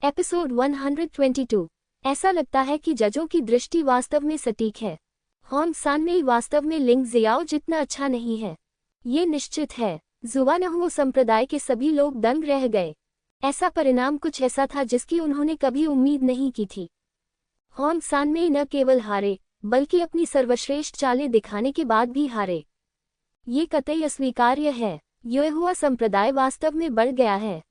Episode 122। ऐसा लगता है कि जजों की दृष्टि वास्तव में सटीक है। होंग सानमेई वास्तव में लिंग जियाओ जितना अच्छा नहीं है, ये निश्चित है। जुआनहुओ संप्रदाय के सभी लोग दंग रह गए। ऐसा परिणाम कुछ ऐसा था जिसकी उन्होंने कभी उम्मीद नहीं की थी। होंग सानमेई न केवल हारे बल्कि अपनी सर्वश्रेष्ठ चालें दिखाने के बाद भी हारे। ये कतई अस्वीकार्य है। युएहुआ संप्रदाय वास्तव में बढ़ गया है।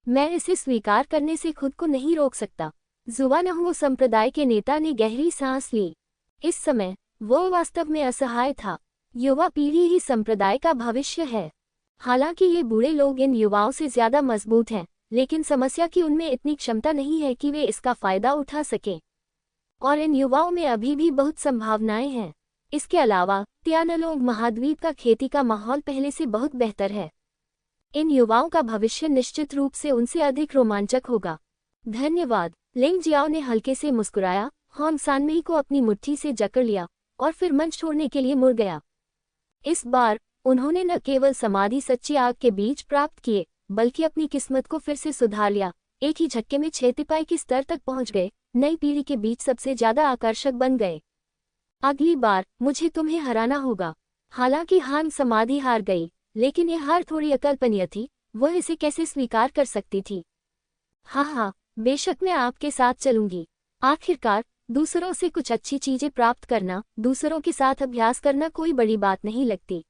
मैं इसे स्वीकार करने से खुद को नहीं रोक सकता। जुआनहुओ संप्रदाय के नेता ने गहरी सांस ली। इस समय वो वास्तव में असहाय था। युवा पीढ़ी ही संप्रदाय का भविष्य है। हालांकि ये बूढ़े लोग इन युवाओं से ज्यादा मजबूत हैं, लेकिन समस्या कि उनमें इतनी क्षमता नहीं है कि वे इसका फायदा उठा सकें। और इन युवाओं में अभी भी बहुत संभावनाएं हैं। इसके अलावा तियानलोंग महाद्वीप का खेती का माहौल पहले से बहुत बेहतर है। इन युवाओं का भविष्य निश्चित रूप से उनसे अधिक रोमांचक होगा। धन्यवाद। लिंग जियाओ ने हल्के से मुस्कुराया, होंग सानमेई को अपनी मुट्ठी से जकड़ लिया और फिर मंच छोड़ने के लिए मुड़ गया। इस बार उन्होंने न केवल समाधि सच्ची आग के बीज प्राप्त किए, बल्कि अपनी किस्मत को फिर से सुधार लिया। एक ही झटके में 6 तिपाई के स्तर तक पहुंच गए, नई पीढ़ी के बीच सबसे ज्यादा आकर्षक बन गए। अगली बार मुझे तुम्हें हराना होगा। हालांकि हान समाधि हार गई, लेकिन यह हार थोड़ी अकल्पनीय थी। वह इसे कैसे स्वीकार कर सकती थी? हाँ, बेशक मैं आपके साथ चलूंगी। आखिरकार दूसरों से कुछ अच्छी चीजें प्राप्त करना, दूसरों के साथ अभ्यास करना कोई बड़ी बात नहीं लगती। ...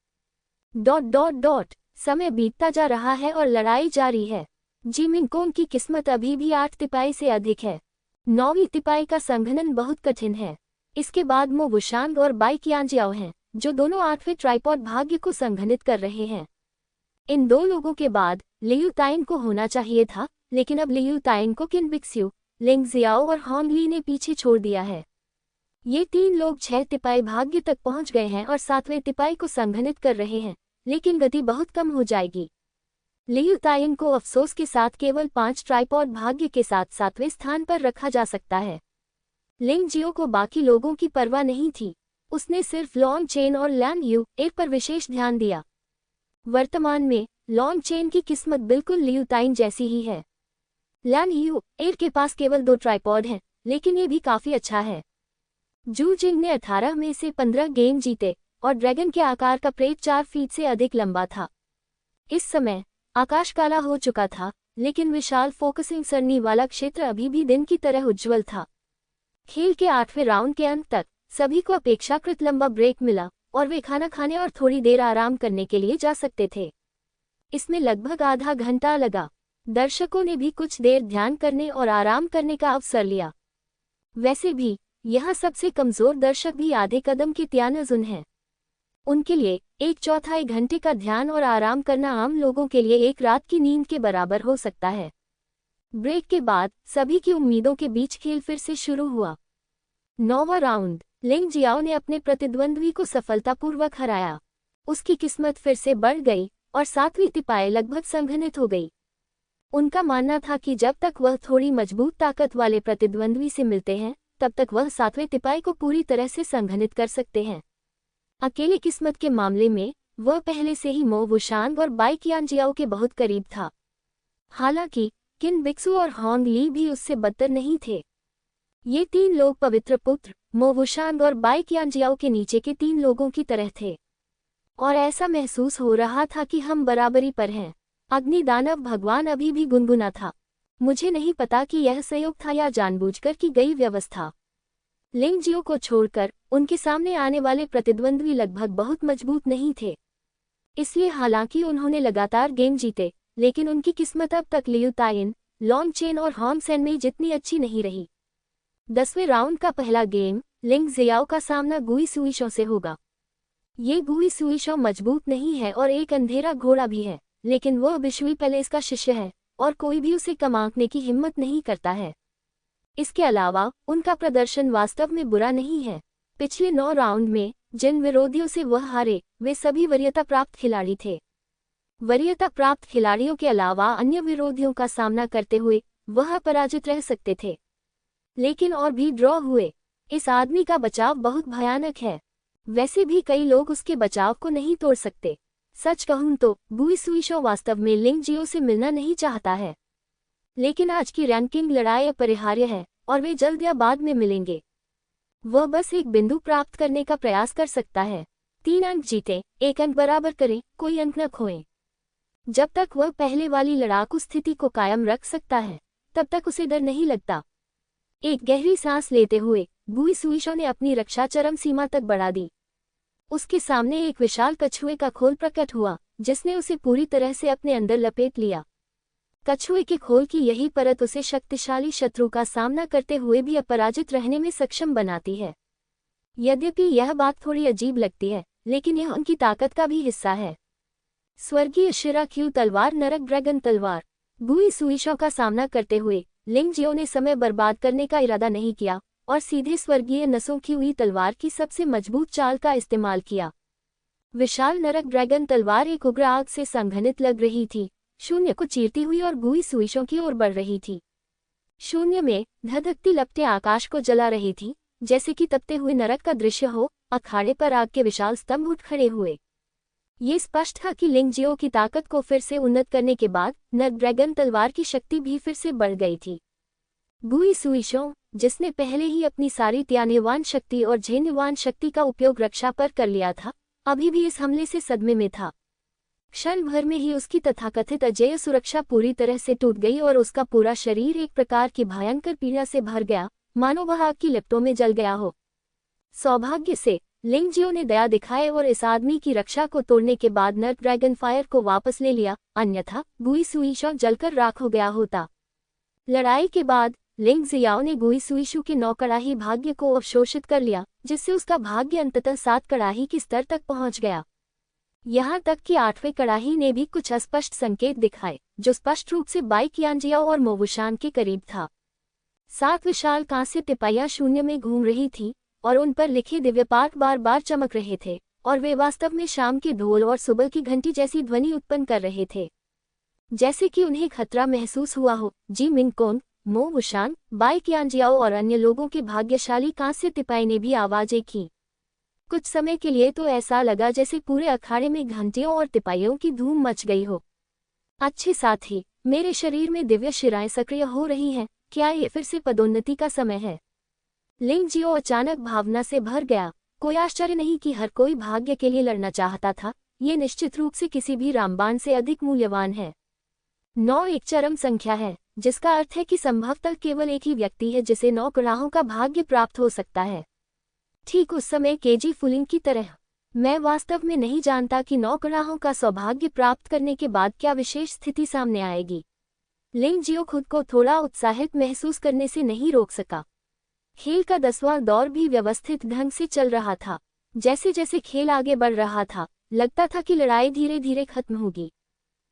समय बीतता जा रहा है और लड़ाई जारी है। जिमिनकोंग की किस्मत अभी भी 8 तिपाई से अधिक है। 9वीं तिपाई का संघनन बहुत कठिन है। इसके बाद मो वुशांग और बाई कियांजियाओ हैं, जो दोनों 8वें ट्राइपॉड भाग्य को संघनित कर रहे हैं। इन दो लोगों के बाद लियू ताइन को होना चाहिए था, लेकिन अब लियू ताइन को किन बिक्स्यू, लिंग जियाओ और होंग ली ने पीछे छोड़ दिया है। ये 3 लोग 6 तिपाई भाग्य तक पहुंच गए हैं और 7वें तिपाई को संघनित कर रहे हैं, लेकिन गति बहुत कम हो जाएगी। लियू ताइन को अफसोस के साथ केवल 5 ट्राइपॉड भाग्य के साथ 7वें स्थान पर रखा जा सकता है। लिंग जियो को बाकी लोगों की परवाह नहीं थी। उसने सिर्फ लॉन्ग चेन और लैन यू एक पर विशेष ध्यान दिया। वर्तमान में लॉन्ग चेन की किस्मत बिल्कुल लियू ताइन जैसी ही है। लैन यू एट के पास केवल 2 ट्राइपॉड हैं, लेकिन ये भी काफी अच्छा है। जू जिंग ने 18 में से 15 गेम जीते और ड्रैगन के आकार का प्रेत 4 फीट से अधिक लंबा था। इस समय आकाश काला हो चुका था, लेकिन विशाल फोकसिंग सरनी वाला क्षेत्र अभी भी दिन की तरह उज्ज्वल था। खेल के 8वें राउंड के अंत तक सभी को अपेक्षाकृत लंबा ब्रेक मिला और वे खाना खाने और थोड़ी देर आराम करने के लिए जा सकते थे। इसमें लगभग आधा घंटा लगा। दर्शकों ने भी कुछ देर ध्यान करने और आराम करने का अवसर लिया। वैसे भी यहाँ सबसे कमजोर दर्शक भी आधे कदम के तियानजुन हैं। उनके लिए 1/4 घंटे का ध्यान और आराम करना आम लोगों के लिए एक रात की नींद के बराबर हो सकता है। ब्रेक के बाद सभी की उम्मीदों के बीच खेल फिर से शुरू हुआ। 9वां राउंड। लिंग जियाओ ने अपने प्रतिद्वंद्वी को सफलतापूर्वक हराया। उसकी किस्मत फिर से बढ़ गई और 7वीं तिपाई लगभग संघनित हो गई। उनका मानना था कि जब तक वह थोड़ी मजबूत ताकत वाले प्रतिद्वंद्वी से मिलते हैं, तब तक वह 7वें तिपाई को पूरी तरह से संघनित कर सकते हैं। अकेले किस्मत के मामले में वह पहले से ही मो वुशांग और बाई कियांजियाओ के बहुत करीब था। हालांकि किन बिक्सू और होंग ली भी उससे बदतर नहीं थे। ये 3 लोग पवित्र पुत्र मो वुशांग और बाई कियांजियाओ के नीचे के 3 लोगों की तरह थे, और ऐसा महसूस हो रहा था कि हम बराबरी पर हैं। अग्नि दानव भगवान अभी भी गुनगुना था। मुझे नहीं पता कि यह संयोग था या जानबूझकर की गई व्यवस्था। लिंग जियो को छोड़कर उनके सामने आने वाले प्रतिद्वंद्वी लगभग बहुत मजबूत नहीं थे। इसलिए हालांकि उन्होंने लगातार गेम जीते, लेकिन उनकी किस्मत अब तक लियू ताइन, लॉन्ग चेन और होंग सानमेई जितनी अच्छी नहीं रही। 10वें राउंड का पहला गेम लिंग जियाओ का सामना गुई सुईशो से होगा। ये गुई सुईशो मजबूत नहीं है और एक अंधेरा घोड़ा भी है, लेकिन वह विश्वी पैलेस का शिष्य है और कोई भी उसे कम आंकने की हिम्मत नहीं करता है। इसके अलावा उनका प्रदर्शन वास्तव में बुरा नहीं है। पिछले 9 राउंड में जिन विरोधियों से वह हारे, वे सभी वरीयता प्राप्त खिलाड़ी थे। वरीयता प्राप्त खिलाड़ियों के अलावा अन्य विरोधियों का सामना करते हुए वह पराजित रह सकते थे, लेकिन और भी ड्रॉ हुए। इस आदमी का बचाव बहुत भयानक है। वैसे भी कई लोग उसके बचाव को नहीं तोड़ सकते। सच कहूं तो गुई सुईशो वास्तव में लिंग जियो से मिलना नहीं चाहता है। लेकिन आज की रैंकिंग लड़ाई अपरिहार्य है और वे जल्द या बाद में मिलेंगे। वह बस एक बिंदु प्राप्त करने का प्रयास कर सकता है। 3 अंक जीते, 1 अंक बराबर करें, कोई अंक न खोएं। जब तक वह पहले वाली लड़ाकू स्थिति को कायम रख सकता है, तब तक उसे डर नहीं लगता। एक गहरी सांस लेते हुए गुई सुईशो ने अपनी रक्षा चरम सीमा तक बढ़ा दी। उसके सामने एक विशाल कछुए का खोल प्रकट हुआ, जिसने उसे पूरी तरह से अपने अंदर लपेट लिया। कछुए के खोल की यही परत उसे शक्तिशाली शत्रु का सामना करते हुए भी अपराजित रहने में सक्षम बनाती है। यद्यपि यह बात थोड़ी अजीब लगती है, लेकिन यह उनकी ताकत का भी हिस्सा है। स्वर्गीय शिराक्यू तलवार, नरक ड्रैगन तलवार। गुई सुईशो का सामना करते हुए लिंग जियो ने समय बर्बाद करने का इरादा नहीं किया और सीधे स्वर्गीय नसों की हुई तलवार की सबसे मजबूत चाल का इस्तेमाल किया। विशाल नरक ड्रैगन तलवार एक उग्र आग से संघनित लग रही थी, शून्य को चीरती हुई और गुई सुईशो की ओर बढ़ रही थी। शून्य में धधकती लपटें आकाश को जला रही थी, जैसे कि तपते हुए नरक का दृश्य हो। अखाड़े पर आग के विशाल स्तंभ उठ खड़े हुए। ये स्पष्ट था कि लिंग जियो की ताकत को फिर से उन्नत करने के बाद नरक ड्रैगन तलवार की शक्ति भी फिर से बढ़ गई थी। गुई सुईशो, जिसने पहले ही अपनी सारी त्यान्यवान शक्ति और झेन्यवान शक्ति का उपयोग रक्षा पर कर लिया था, अभी भी इस हमले से सदमे में था। क्षण भर में ही उसकी तथाकथित अजेय सुरक्षा पूरी तरह से टूट गई और उसका पूरा शरीर एक प्रकार की भयंकर पीड़ा से भर गया, मानो वह आग की लपटों में जल गया हो। सौभाग्य से लिंग जियो ने दया दिखाए और इस आदमी की रक्षा को तोड़ने के बाद नरक ड्रैगन फायर को वापस ले लिया, अन्यथा गुई सुईशो जलकर राख हो गया होता। लड़ाई के बाद लिंग जियाओ ने गुई सुईशो के 9 कड़ाही भाग्य को अवशोषित कर लिया, जिससे उसका भाग्य अंततः 7 कड़ाही के स्तर तक पहुंच गया। यहाँ तक कि 8वें कड़ाही ने भी कुछ अस्पष्ट संकेत दिखाए, जो स्पष्ट रूप से बाई कियांजियाओ और मोवुशान के करीब था। 7 विशाल कांस्य टिपाइयां शून्य में घूम रही थीं और उन पर लिखे दिव्य पाठ बार बार चमक रहे थे, और वे वास्तव में शाम के ढोल और सुबह की घंटी जैसी ध्वनि उत्पन्न कर रहे थे, जैसे कि उन्हें खतरा महसूस हुआ हो। जी मिंगकोंग, मोवुशान, बाई कियांजियाओ और अन्य लोगों के भाग्यशाली कांस्य टिपाई ने भी आवाजें की। कुछ समय के लिए तो ऐसा लगा जैसे पूरे अखाड़े में घंटियों और तिपाइयों की धूम मच गई हो। अच्छे साथी, मेरे शरीर में दिव्य शिराएं सक्रिय हो रही हैं, क्या ये फिर से पदोन्नति का समय है? लिंग जियो अचानक भावना से भर गया। कोई आश्चर्य नहीं कि हर कोई भाग्य के लिए लड़ना चाहता था, ये निश्चित रूप से किसी भी रामबाण से अधिक मूल्यवान है। 9 एक चरम संख्या है, जिसका अर्थ है कि संभवतः केवल एक ही व्यक्ति है जिसे 9 कड़ाहों का भाग्य प्राप्त हो सकता है। ठीक उस समय केजी फुलिंग की तरह। मैं वास्तव में नहीं जानता कि 9 कड़ाहों का सौभाग्य प्राप्त करने के बाद क्या विशेष स्थिति सामने आएगी। लिंग जियो खुद को थोड़ा उत्साहित महसूस करने से नहीं रोक सका। खेल का 10वां दौर भी व्यवस्थित ढंग से चल रहा था। जैसे जैसे खेल आगे बढ़ रहा था, लगता था कि लड़ाई धीरे धीरे खत्म होगी।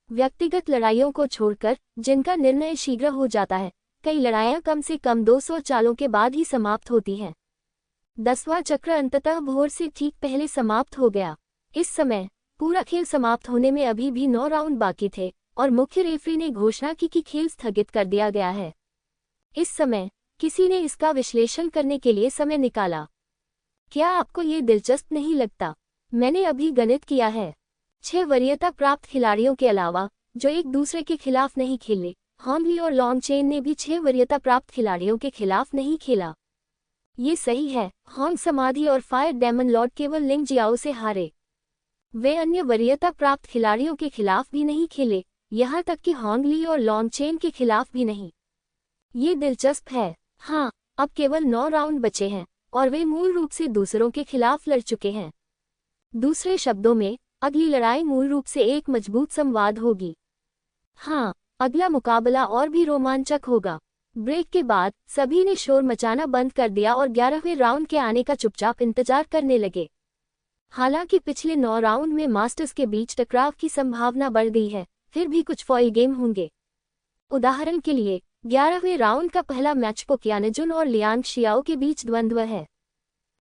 व्यक्तिगत लड़ाइयों को छोड़कर, जिनका निर्णय शीघ्र हो जाता है, कई लड़ाइयां कम से कम 200 चालों के बाद ही समाप्त होती हैं। 10वां चक्र अंततः भोर से ठीक पहले समाप्त हो गया। इस समय पूरा खेल समाप्त होने में अभी भी 9 राउंड बाकी थे और मुख्य रेफरी ने घोषणा की कि खेल स्थगित कर दिया गया है। इस समय किसी ने इसका विश्लेषण करने के लिए समय निकाला। क्या आपको ये दिलचस्प नहीं लगता? मैंने अभी गणित किया है। 6 वरीयता प्राप्त खिलाड़ियों के अलावा, जो एक दूसरे के खिलाफ नहीं खेले, हॉन्गली और लॉन्ग चेन ने भी 6 वरीयता प्राप्त खिलाड़ियों के खिलाफ नहीं खेला। ये सही है, होंग समाधि और फायर डेमन लॉर्ड केवल लिंग जियाओ से हारे। वे अन्य वरीयता प्राप्त खिलाड़ियों के खिलाफ भी नहीं खेले, यहाँ तक कि हॉन्गली और लॉन्ग चेन के खिलाफ भी नहीं। ये दिलचस्प है। हाँ, अब केवल 9 राउंड बचे हैं और वे मूल रूप से दूसरों के खिलाफ लड़ चुके हैं। दूसरे शब्दों में, अगली लड़ाई मूल रूप से एक मजबूत संवाद होगी। हाँ, अगला मुकाबला और भी रोमांचक होगा। ब्रेक के बाद सभी ने शोर मचाना बंद कर दिया और 11वें राउंड के आने का चुपचाप इंतजार करने लगे। हालांकि पिछले 9 राउंड में मास्टर्स के बीच टकराव की संभावना बढ़ गई है, फिर भी कुछ फॉइल गेम होंगे। उदाहरण के लिए, 11वें राउंड का पहला मैच पोकियानजुन और लियांग शियाओ के बीच द्वंद्व है।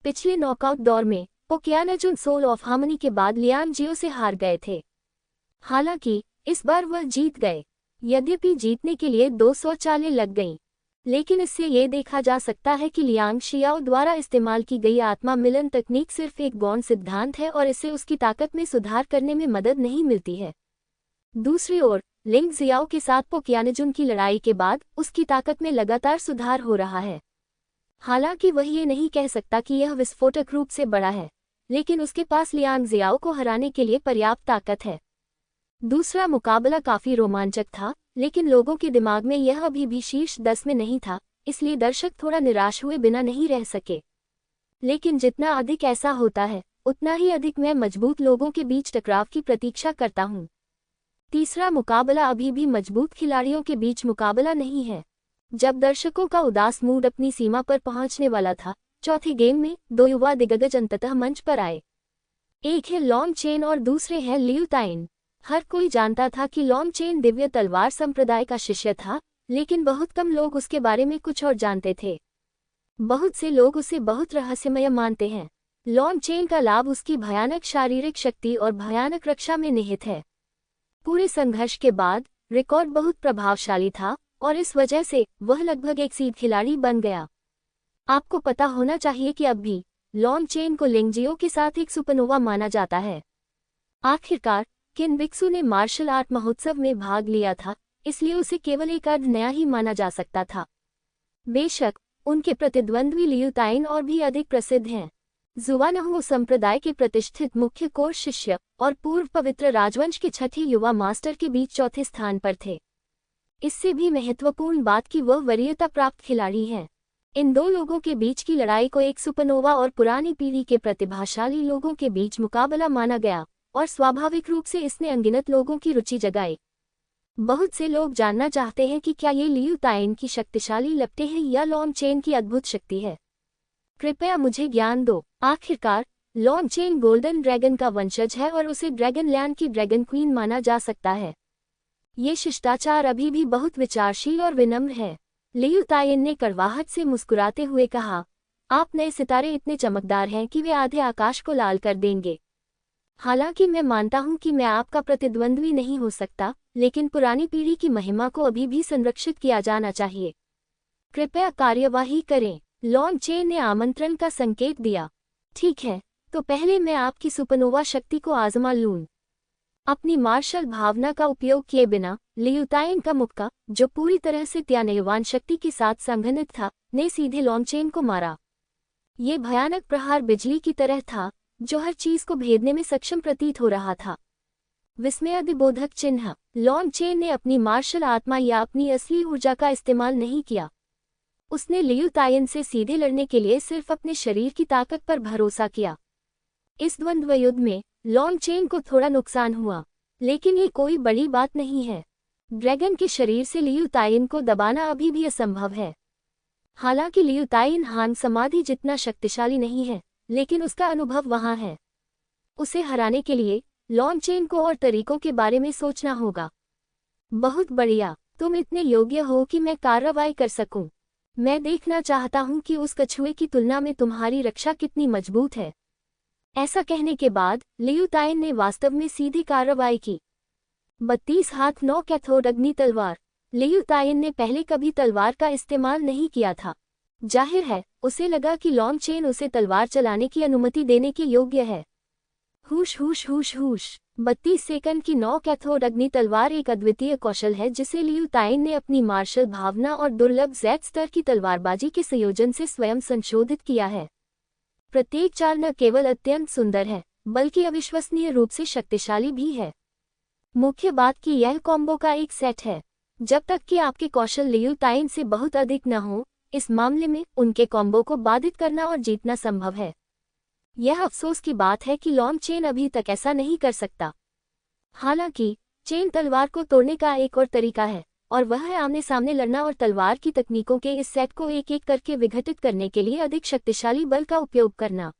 पिछले नॉकआउट दौर में पोकियानजुन सोल ऑफ हार्मनी के बाद लियांग जियो से हार गए थे। हालांकि इस बार वह जीत गए। यद्यपि जीतने के लिए 200 चालें लग गईं, लेकिन इससे ये देखा जा सकता है कि लियांग शियाओ द्वारा इस्तेमाल की गई आत्मा मिलन तकनीक सिर्फ एक गौण सिद्धांत है और इससे उसकी ताकत में सुधार करने में मदद नहीं मिलती है। दूसरी ओर लिंग जियाओ के साथ पोकियानजुन की लड़ाई के बाद उसकी ताकत में लगातार सुधार हो रहा है। हालांकि वह ये नहीं कह सकता कि यह विस्फोटक रूप से बड़ा है, लेकिन उसके पास लियांग जियाओ को हराने के लिए पर्याप्त ताकत है। दूसरा मुकाबला काफी रोमांचक था, लेकिन लोगों के दिमाग में यह अभी भी शीर्ष 10 में नहीं था, इसलिए दर्शक थोड़ा निराश हुए बिना नहीं रह सके। लेकिन जितना अधिक ऐसा होता है, उतना ही अधिक मैं मजबूत लोगों के बीच टकराव की प्रतीक्षा करता हूँ। तीसरा मुकाबला अभी भी मजबूत खिलाड़ियों के बीच मुकाबला नहीं है। जब दर्शकों का उदास मूड अपनी सीमा पर पहुंचने वाला था, चौथे गेम में 2 युवा दिग्गज अंततः मंच पर आए। एक है लॉन्ग चेन और दूसरे हैं लियू ताइन। हर कोई जानता था कि लॉन्ग चेन दिव्य तलवार संप्रदाय का शिष्य था, लेकिन बहुत कम लोग उसके बारे में कुछ और जानते थे। बहुत से लोग उसे बहुत रहस्यमय मानते हैं। लॉन्ग चेन का लाभ उसकी भयानक शारीरिक शक्ति और भयानक रक्षा में निहित है। पूरे संघर्ष के बाद रिकॉर्ड बहुत प्रभावशाली था और इस वजह से वह लगभग एक सीड खिलाड़ी बन गया। आपको पता होना चाहिए कि अब भी लॉन्ग चेन को लिंगजियो के साथ एक सुपरनोवा माना जाता है। आखिरकार किन बिक्सु ने मार्शल आर्ट महोत्सव में भाग लिया था, इसलिए उसे केवल एक अर्ध नया ही माना जा सकता था। बेशक उनके प्रतिद्वंद्वी लियू ताइन और भी अधिक प्रसिद्ध हैं। जुवानहो संप्रदाय के प्रतिष्ठित मुख्य कोर शिष्य और पूर्व पवित्र राजवंश के छठे युवा मास्टर के बीच चौथे स्थान पर थे। इससे भी महत्वपूर्ण बात कि वह वरीयता प्राप्त खिलाड़ी हैं। इन दो लोगों के बीच की लड़ाई को एक सुपरनोवा और पुरानी पीढ़ी के प्रतिभाशाली लोगों के बीच मुकाबला माना गया और स्वाभाविक रूप से इसने अनगिनत लोगों की रुचि जगाई। बहुत से लोग जानना चाहते हैं कि क्या ये लियू ताइन की शक्तिशाली लपटें हैं या लॉन्ग चेन की अद्भुत शक्ति है। कृपया मुझे ज्ञान दो। आखिरकार लॉन्ग चेन गोल्डन ड्रैगन का वंशज है और उसे ड्रैगन लैंड की ड्रैगन क्वीन माना जा सकता है। ये शिष्टाचार अभी भी बहुत विचारशील और विनम्र है। लियू ताइन ने कड़वाहट से मुस्कुराते हुए कहा, आप नए सितारे इतने चमकदार हैं कि वे आधे आकाश को लाल कर देंगे। हालांकि मैं मानता हूं कि मैं आपका प्रतिद्वंद्वी नहीं हो सकता, लेकिन पुरानी पीढ़ी की महिमा को अभी भी संरक्षित किया जाना चाहिए। कृपया कार्यवाही करें। लॉन्ग चेन ने आमंत्रण का संकेत दिया। ठीक है, तो पहले मैं आपकी सुपरनोवा शक्ति को आजमा लूं। अपनी मार्शल भावना का उपयोग किए बिना लियू ताइन का मुक्का, जो पूरी तरह से त्यानयुवान शक्ति के साथ संघनित था, ने सीधे लॉन्ग चेन को मारा। ये भयानक प्रहार बिजली की तरह था, जो हर चीज को भेदने में सक्षम प्रतीत हो रहा था। विस्मयादिबोधक चिन्ह। लॉन्ग चेन ने अपनी मार्शल आत्मा या अपनी असली ऊर्जा का इस्तेमाल नहीं किया। उसने लियू ताइन से सीधे लड़ने के लिए सिर्फ अपने शरीर की ताकत पर भरोसा किया। इस द्वंद्व युद्ध में लॉन्ग चेन को थोड़ा नुकसान हुआ, लेकिन ये कोई बड़ी बात नहीं है। ड्रैगन के शरीर से लियू ताइन को दबाना अभी भी असंभव है। हालांकि लियू ताइन हान समाधि जितना शक्तिशाली नहीं है, लेकिन उसका अनुभव वहां है। उसे हराने के लिए लॉन्ग चेन को और तरीकों के बारे में सोचना होगा। बहुत बढ़िया, तुम इतने योग्य हो कि मैं कार्रवाई कर सकूं। मैं देखना चाहता हूं कि उस कछुए की तुलना में तुम्हारी रक्षा कितनी मजबूत है। ऐसा कहने के बाद लियू ताइन ने वास्तव में सीधी कार्रवाई की। 32 हाथ 9 कैथोड अग्नि तलवार। लियू ताइन ने पहले कभी तलवार का इस्तेमाल नहीं किया था। जाहिर है, उसे लगा कि लॉन्ग चेन उसे तलवार चलाने की अनुमति देने के योग्य है। हुश हुश हुश हुश। 32 सेकंड की 9 कैथोड अग्नि तलवार एक अद्वितीय कौशल है जिसे लियू ताइन ने अपनी मार्शल भावना और दुर्लभ Z स्तर की तलवारबाजी के संयोजन से स्वयं संशोधित किया है। प्रत्येक चाल न केवल अत्यंत सुंदर है, बल्कि अविश्वसनीय रूप से शक्तिशाली भी है। मुख्य बात कि यह कॉम्बो का एक सेट है। जब तक कि आपके कौशल लियू ताइन से बहुत अधिक न हो, इस मामले में उनके कॉम्बो को बाधित करना और जीतना संभव है। यह अफसोस की बात है कि लॉन्ग चेन अभी तक ऐसा नहीं कर सकता। हालांकि चेन तलवार को तोड़ने का एक और तरीका है, और वह है आमने सामने लड़ना और तलवार की तकनीकों के इस सेट को एक एक करके विघटित करने के लिए अधिक शक्तिशाली बल का उपयोग करना।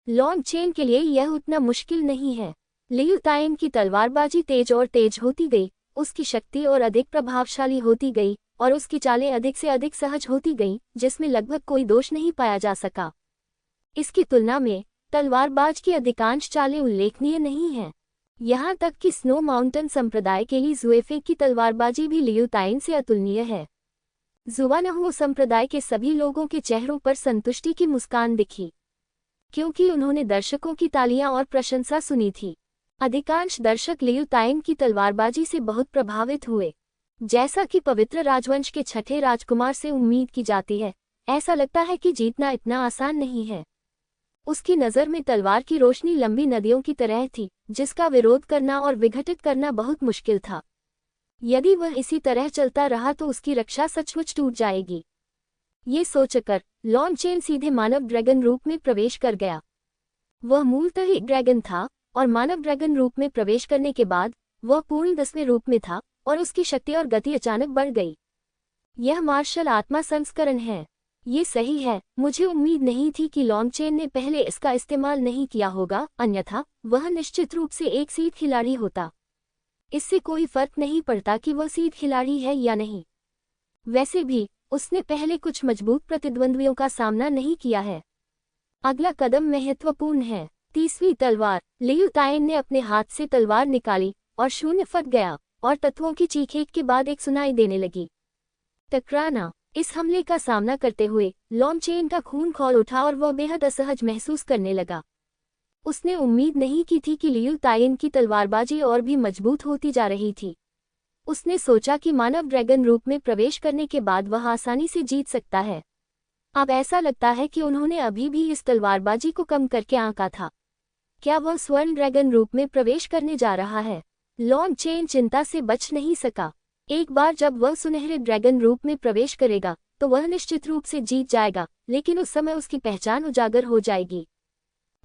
लॉन्ग चेन के लिए यह उतना मुश्किल नहीं है। लियू ताइन की तलवारबाजी तेज और तेज होती गई, उसकी शक्ति और अधिक प्रभावशाली होती गई, और उसकी चालें अधिक से अधिक सहज होती गईं, जिसमें लगभग कोई दोष नहीं पाया जा सका। इसकी तुलना में तलवारबाज की अधिकांश चालें उल्लेखनीय नहीं हैं। यहाँ तक कि स्नो माउंटेन संप्रदाय के लिए जुएफे की तलवारबाजी भी लियू ताइन से अतुलनीय है। जुवानहो संप्रदाय के सभी लोगों के चेहरों पर संतुष्टि की मुस्कान दिखी, क्योंकि उन्होंने दर्शकों की तालियां और प्रशंसा सुनी थी। अधिकांश दर्शक लियू तायन की तलवारबाजी से बहुत प्रभावित हुए। जैसा कि पवित्र राजवंश के छठे राजकुमार से उम्मीद की जाती है, ऐसा लगता है कि जीतना इतना आसान नहीं है। उसकी नज़र में तलवार की रोशनी लंबी नदियों की तरह थी, जिसका विरोध करना और विघटित करना बहुत मुश्किल था। यदि वह इसी तरह चलता रहा तो उसकी रक्षा सचमुच टूट जाएगी। ये सोचकर लॉन चेन सीधे मानव ड्रैगन रूप में प्रवेश कर गया। वह मूलतः एक ड्रैगन था और मानव ड्रैगन रूप में प्रवेश करने के बाद वह पूर्ण 10वें रूप में था और उसकी शक्ति और गति अचानक बढ़ गई। यह मार्शल आत्मा संस्करण है। ये सही है। मुझे उम्मीद नहीं थी कि लॉन चेन ने पहले इसका इस्तेमाल नहीं किया होगा, अन्यथा वह निश्चित रूप से एक सीध खिलाड़ी होता। इससे कोई फर्क नहीं पड़ता कि वह सीध खिलाड़ी है या नहीं। वैसे भी उसने पहले कुछ मजबूत प्रतिद्वंद्वियों का सामना नहीं किया है। अगला कदम महत्वपूर्ण है। 30वीं तलवार। लियू तायन ने अपने हाथ से तलवार निकाली और शून्य फट गया और तत्वों की चीख एक के बाद एक सुनाई देने लगी। टकराना। इस हमले का सामना करते हुए लॉन चेन का खून खौल उठा और वह बेहद असहज महसूस करने लगा। उसने उम्मीद नहीं की थी कि लियू तायन की तलवारबाजी और भी मजबूत होती जा रही थी। उसने सोचा कि मानव ड्रैगन रूप में प्रवेश करने के बाद वह आसानी से जीत सकता है। अब ऐसा लगता है कि उन्होंने अभी भी इस तलवारबाजी को कम करके आंका था। क्या वह स्वर्ण ड्रैगन रूप में प्रवेश करने जा रहा है? लॉन चेन चिंता से बच नहीं सका। एक बार जब वह सुनहरे ड्रैगन रूप में प्रवेश करेगा तो वह निश्चित रूप से जीत जाएगा, लेकिन उस समय उसकी पहचान उजागर हो जाएगी।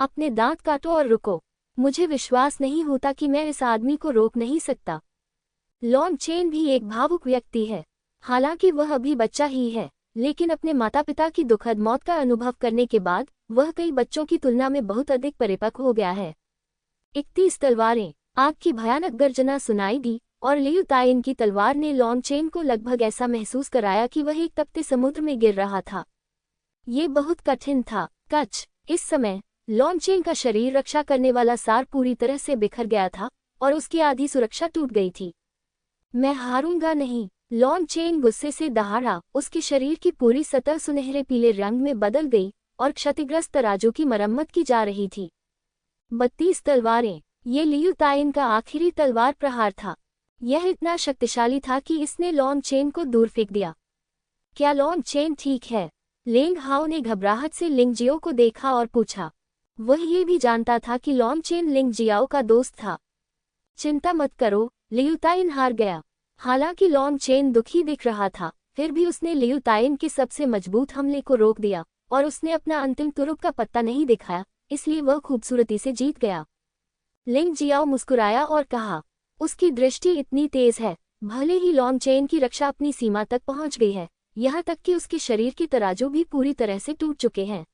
अपने दांत काटो और रुको। मुझे विश्वास नहीं होता कि मैं इस आदमी को रोक नहीं सकता। लॉन चेन भी एक भावुक व्यक्ति है। हालांकि वह अभी बच्चा ही है, लेकिन अपने माता पिता की दुखद मौत का अनुभव करने के बाद वह कई बच्चों की तुलना में बहुत अधिक परिपक्व हो गया है। 31 तलवारें। आग की भयानक गर्जना सुनाई दी और लियू तायन की तलवार ने लॉन चेन को लगभग ऐसा महसूस कराया कि वह एक तपते समुद्र में गिर रहा था। ये बहुत कठिन था। कच। इस समय लॉन चेन का शरीर रक्षा करने वाला सार पूरी तरह से बिखर गया था और उसकी आधी सुरक्षा टूट गई थी। मैं हारूंगा नहीं। लॉन चेन गुस्से से दहाड़ा। उसके शरीर की पूरी सतह सुनहरे पीले रंग में बदल गई और क्षतिग्रस्त तराजू की मरम्मत की जा रही थी। 32 तलवारें। ये लियू तायन का आखिरी तलवार प्रहार था। यह इतना शक्तिशाली था कि इसने लॉन चेन को दूर फेंक दिया। क्या लॉन चेन ठीक है? लेंग हाओ ने घबराहट से लिंग जियो को देखा और पूछा। वह ये भी जानता था कि लॉन चेन लिंग जियाओ का दोस्त था। चिंता मत करो, लियू तायन हार गया। हालांकि लॉन चेन दुखी दिख रहा था, फिर भी उसने लियू तायन के सबसे मजबूत हमले को रोक दिया और उसने अपना अंतिम तुरुप का पत्ता नहीं दिखाया, इसलिए वह खूबसूरती से जीत गया। लिंग जियाओ मुस्कुराया और कहा, उसकी दृष्टि इतनी तेज है। भले ही लॉन चेन की रक्षा अपनी सीमा तक पहुंच गई है, यहाँ तक कि उसके शरीर के तराजू भी पूरी तरह से टूट चुके हैं।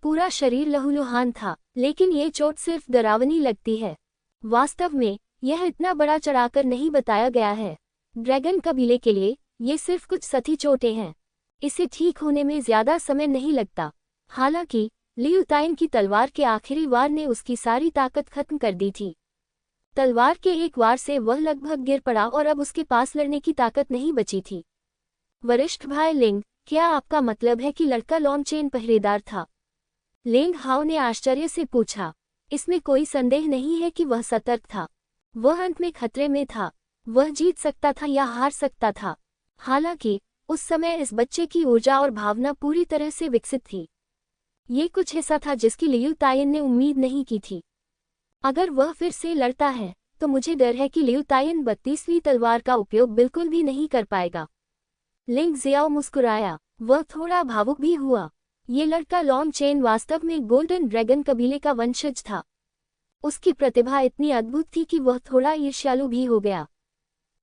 पूरा शरीर लहूलुहान था, लेकिन ये चोट सिर्फ डरावनी लगती है। वास्तव में यह इतना बड़ा चढ़ाकर नहीं बताया गया है। ड्रैगन कबीले के लिए ये सिर्फ कुछ सती चोटें हैं। इसे ठीक होने में ज्यादा समय नहीं लगता। हालांकि लियू तायन की तलवार के आखिरी वार ने उसकी सारी ताकत खत्म कर दी थी। तलवार के एक वार से वह लगभग गिर पड़ा और अब उसके पास लड़ने की ताकत नहीं बची थी। वरिष्ठ भाई लिंग, क्या आपका मतलब है कि लड़का लॉन चेन पहरेदार था? लिंग हाओ ने आश्चर्य से पूछा। इसमें कोई संदेह नहीं है कि वह सतर्क था। वह अंत में खतरे में था। वह जीत सकता था या हार सकता था। हालांकि उस समय इस बच्चे की ऊर्जा और भावना पूरी तरह से विकसित थी। ये कुछ ऐसा था जिसकी लियू तायन ने उम्मीद नहीं की थी। अगर वह फिर से लड़ता है तो मुझे डर है कि लियू तायन 32वीं तलवार का उपयोग बिल्कुल भी नहीं कर पाएगा। लिंग जियाओ मुस्कुराया। वह थोड़ा भावुक भी हुआ। ये लड़का लॉन चेन वास्तव में गोल्डन ड्रैगन कबीले का वंशज था। उसकी प्रतिभा इतनी अद्भुत थी कि वह थोड़ा ईर्ष्यालु भी हो गया।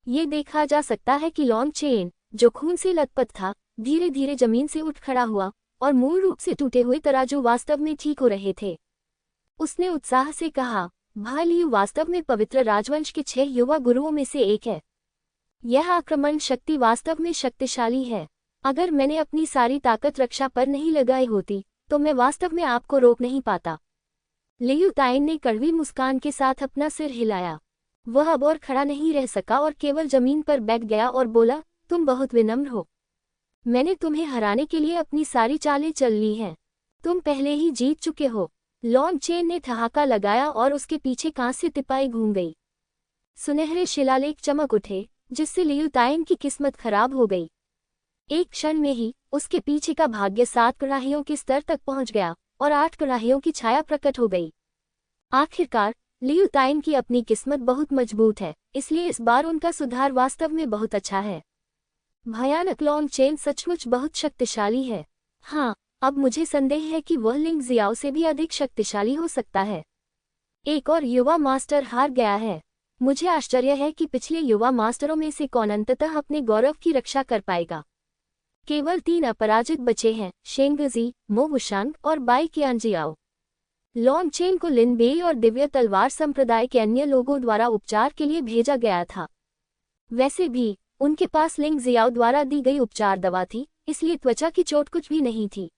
ये देखा जा सकता है कि लॉन चेन, जो खून से लथपथ था, धीरे धीरे जमीन से उठ खड़ा हुआ और मूल रूप से टूटे हुए तराजू वास्तव में ठीक हो रहे थे। उसने उत्साह से कहा, भाई लियू वास्तव में पवित्र राजवंश के 6 युवा गुरुओं में से एक है। यह आक्रमण शक्ति वास्तव में शक्तिशाली है। अगर मैंने अपनी सारी ताकत रक्षा पर नहीं लगाई होती तो मैं वास्तव में आपको रोक नहीं पाता। लियू तायन ने कड़वी मुस्कान के साथ अपना सिर हिलाया। वह अब और खड़ा नहीं रह सका और केवल जमीन पर बैठ गया और बोला, तुम बहुत विनम्र हो। मैंने तुम्हें हराने के लिए अपनी सारी चालें चल ली हैं। तुम पहले ही जीत चुके हो। लॉन्ग चेन ने ठहाका लगाया और उसके पीछे कांस्य तिपाई घूम गई। सुनहरे शिलालेख चमक उठे, जिससे लियू ताइन की किस्मत खराब हो गई। एक क्षण में ही उसके पीछे का भाग्य 7 कड़ाहियों के स्तर तक पहुंच गया और 8 कड़ाहियों की छाया प्रकट हो गई। आखिरकार लियू ताइन की अपनी किस्मत बहुत मजबूत है, इसलिए इस बार उनका सुधार वास्तव में बहुत अच्छा है। भयानक लॉन्ग चेन सचमुच बहुत शक्तिशाली है। हाँ, अब मुझे संदेह है कि वह लिंग जियाओ से भी अधिक शक्तिशाली हो सकता है। एक और युवा मास्टर हार गया है। मुझे आश्चर्य है कि पिछले युवा मास्टरों में से कौन अंततः अपने गौरव की रक्षा कर पाएगा। केवल 3 अपराजित बचे हैं, शेंगजी, मो वुशांग और बाई qianjiao। लॉन्ग चेन को लिन बेई और दिव्य तलवार संप्रदाय के अन्य लोगों द्वारा उपचार के लिए भेजा गया था। वैसे भी उनके पास लिंग जियाओ द्वारा दी गई उपचार दवा थी, इसलिए त्वचा की चोट कुछ भी नहीं थी।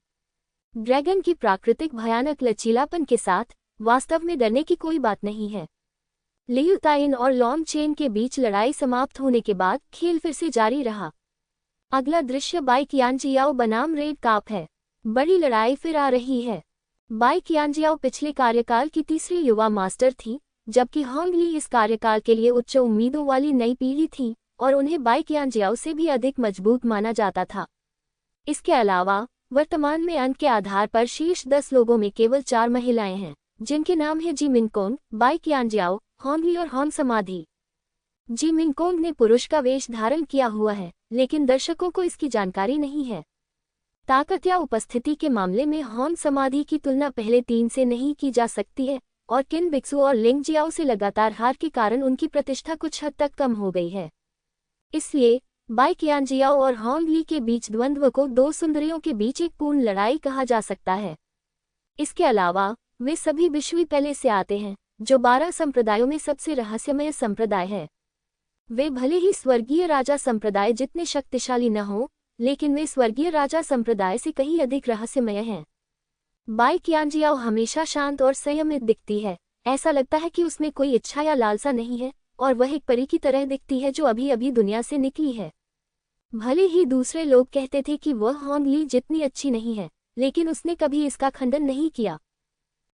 ड्रैगन की प्राकृतिक भयानक लचीलापन के साथ वास्तव में डरने की कोई बात नहीं है। लियू ताइन और लॉन्ग चेन के बीच लड़ाई समाप्त होने के बाद खेल फिर से जारी रहा। अगला दृश्य बाई qianjiao बनाम रेड काप है। बड़ी लड़ाई फिर आ रही है। बाई qianjiao पिछले कार्यकाल की तीसरी युवा मास्टर थी, जबकि होंग ली इस कार्यकाल के लिए उच्च उम्मीदों वाली नई पीढ़ी थी और उन्हें बाई qianjiao से भी अधिक मजबूत माना जाता था। इसके अलावा वर्तमान में अंक के आधार पर शीर्ष 10 लोगों में केवल 4 महिलाएं हैं, जिनके नाम है जी मिनकोंग, बाई qianjiao, होंग ली और होंग समाधि। जी मिनकोंग ने पुरुष का वेश धारण किया हुआ है, लेकिन दर्शकों को इसकी जानकारी नहीं है। ताकत या उपस्थिति के मामले में होंग समाधि की तुलना पहले 3 से नहीं की जा सकती है और किन बिक्सु और लिंग जियाओ से लगातार हार के कारण उनकी प्रतिष्ठा कुछ हद तक कम हो गई है। इसलिए बाई qianjiao और होंग ली के बीच द्वंद्व को 2 सुंदरियों के बीच एक पूर्ण लड़ाई कहा जा सकता है। इसके अलावा वे सभी विश्वी पहले से आते हैं, जो 12 संप्रदायों में सबसे रहस्यमय संप्रदाय है। वे भले ही स्वर्गीय राजा संप्रदाय जितने शक्तिशाली न हो, लेकिन वे स्वर्गीय राजा संप्रदाय से कहीं अधिक रहस्यमय हैं। बाई qianjiao हमेशा शांत और संयमित दिखती है। ऐसा लगता है कि उसमें कोई इच्छा या लालसा नहीं है और वह एक परी की तरह दिखती है जो अभी अभी दुनिया से निकली है। भले ही दूसरे लोग कहते थे कि वह होंग ली जितनी अच्छी नहीं है, लेकिन उसने कभी इसका खंडन नहीं किया।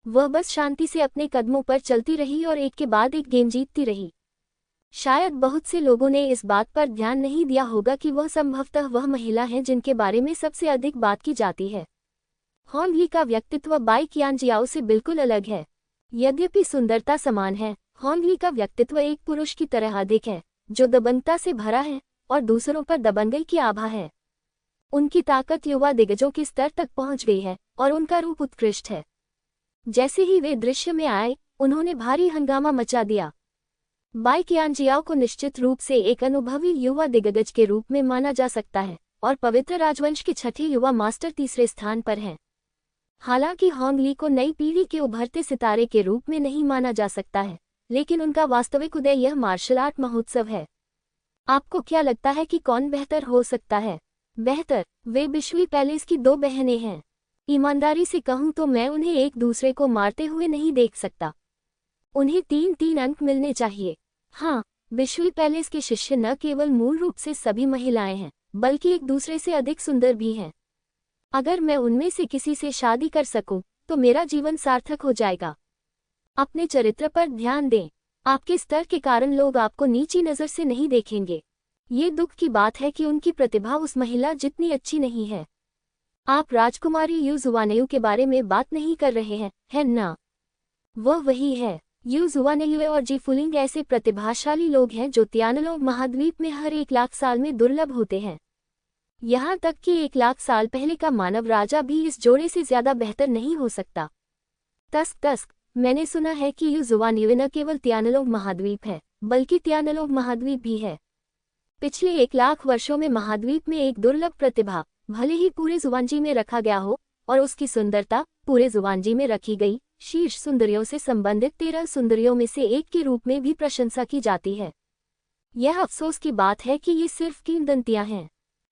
वह बस शांति से अपने कदमों पर चलती रही और एक के बाद एक गेम जीतती रही। शायद बहुत से लोगों ने इस बात पर ध्यान नहीं दिया होगा कि वह संभवतः वह महिला है जिनके बारे में सबसे अधिक बात की जाती है। होंग ली का व्यक्तित्व बाई qianjiao से बिल्कुल अलग है। यद्यपि सुंदरता समान है, होंग ली का व्यक्तित्व एक पुरुष की तरह अधिक है, जो दबंगता से भरा है और दूसरों पर दबंगई की आभा है। उनकी ताकत युवा दिग्गजों के स्तर तक पहुंच गई है और उनका रूप उत्कृष्ट है। जैसे ही वे दृश्य में आए, उन्होंने भारी हंगामा मचा दिया। बाई qianjiao को निश्चित रूप से एक अनुभवी युवा दिग्गज के रूप में माना जा सकता है और पवित्र राजवंश के छठे युवा मास्टर तीसरे स्थान पर हैं। हालांकि होंग ली को नई पीढ़ी के उभरते सितारे के रूप में नहीं माना जा सकता है, लेकिन उनका वास्तविक उदय यह मार्शल आर्ट महोत्सव है। आपको क्या लगता है कि कौन बेहतर हो सकता है? बेहतर, वे विश्वी पैलेस की 2 बहनें हैं। ईमानदारी से कहूं तो मैं उन्हें एक दूसरे को मारते हुए नहीं देख सकता। उन्हें 3-3 अंक मिलने चाहिए। हाँ, विश्वी पैलेस के शिष्य न केवल मूल रूप से सभी महिलाएं हैं, बल्कि एक दूसरे से अधिक सुंदर भी हैं। अगर मैं उनमें से किसी से शादी कर सकूं, तो मेरा जीवन सार्थक हो जाएगा। अपने चरित्र पर ध्यान दें। आपके स्तर के कारण लोग आपको नीची नज़र से नहीं देखेंगे। ये दुख की बात है कि उनकी प्रतिभा उस महिला जितनी अच्छी नहीं है। आप राजकुमारी यू जुआनेयू के बारे में बात नहीं कर रहे हैं, है ना? वह वही है। यू जुआनेयू और जी फुलिंग ऐसे प्रतिभाशाली लोग हैं जो तियानलोंग महाद्वीप में हर 1 लाख साल में दुर्लभ होते हैं। यहाँ तक कि 1 लाख साल पहले का मानव राजा भी इस जोड़े से ज्यादा बेहतर नहीं हो सकता। तस्क, मैंने सुना है कि यू जुआनेयू न केवल तियानलोंग महाद्वीप है, बल्कि तियानलोंग महाद्वीप भी है। पिछले 1 लाख वर्षों में महाद्वीप में एक दुर्लभ प्रतिभा, भले ही पूरे जुआनजी में रखा गया हो और उसकी सुंदरता पूरे जुआनजी में रखी गई, शीर्ष सुंदरियों से संबंधित 13 सुंदरियों में से एक के रूप में भी प्रशंसा की जाती है। यह अफसोस की बात है कि ये सिर्फ किंवदंतियां हैं।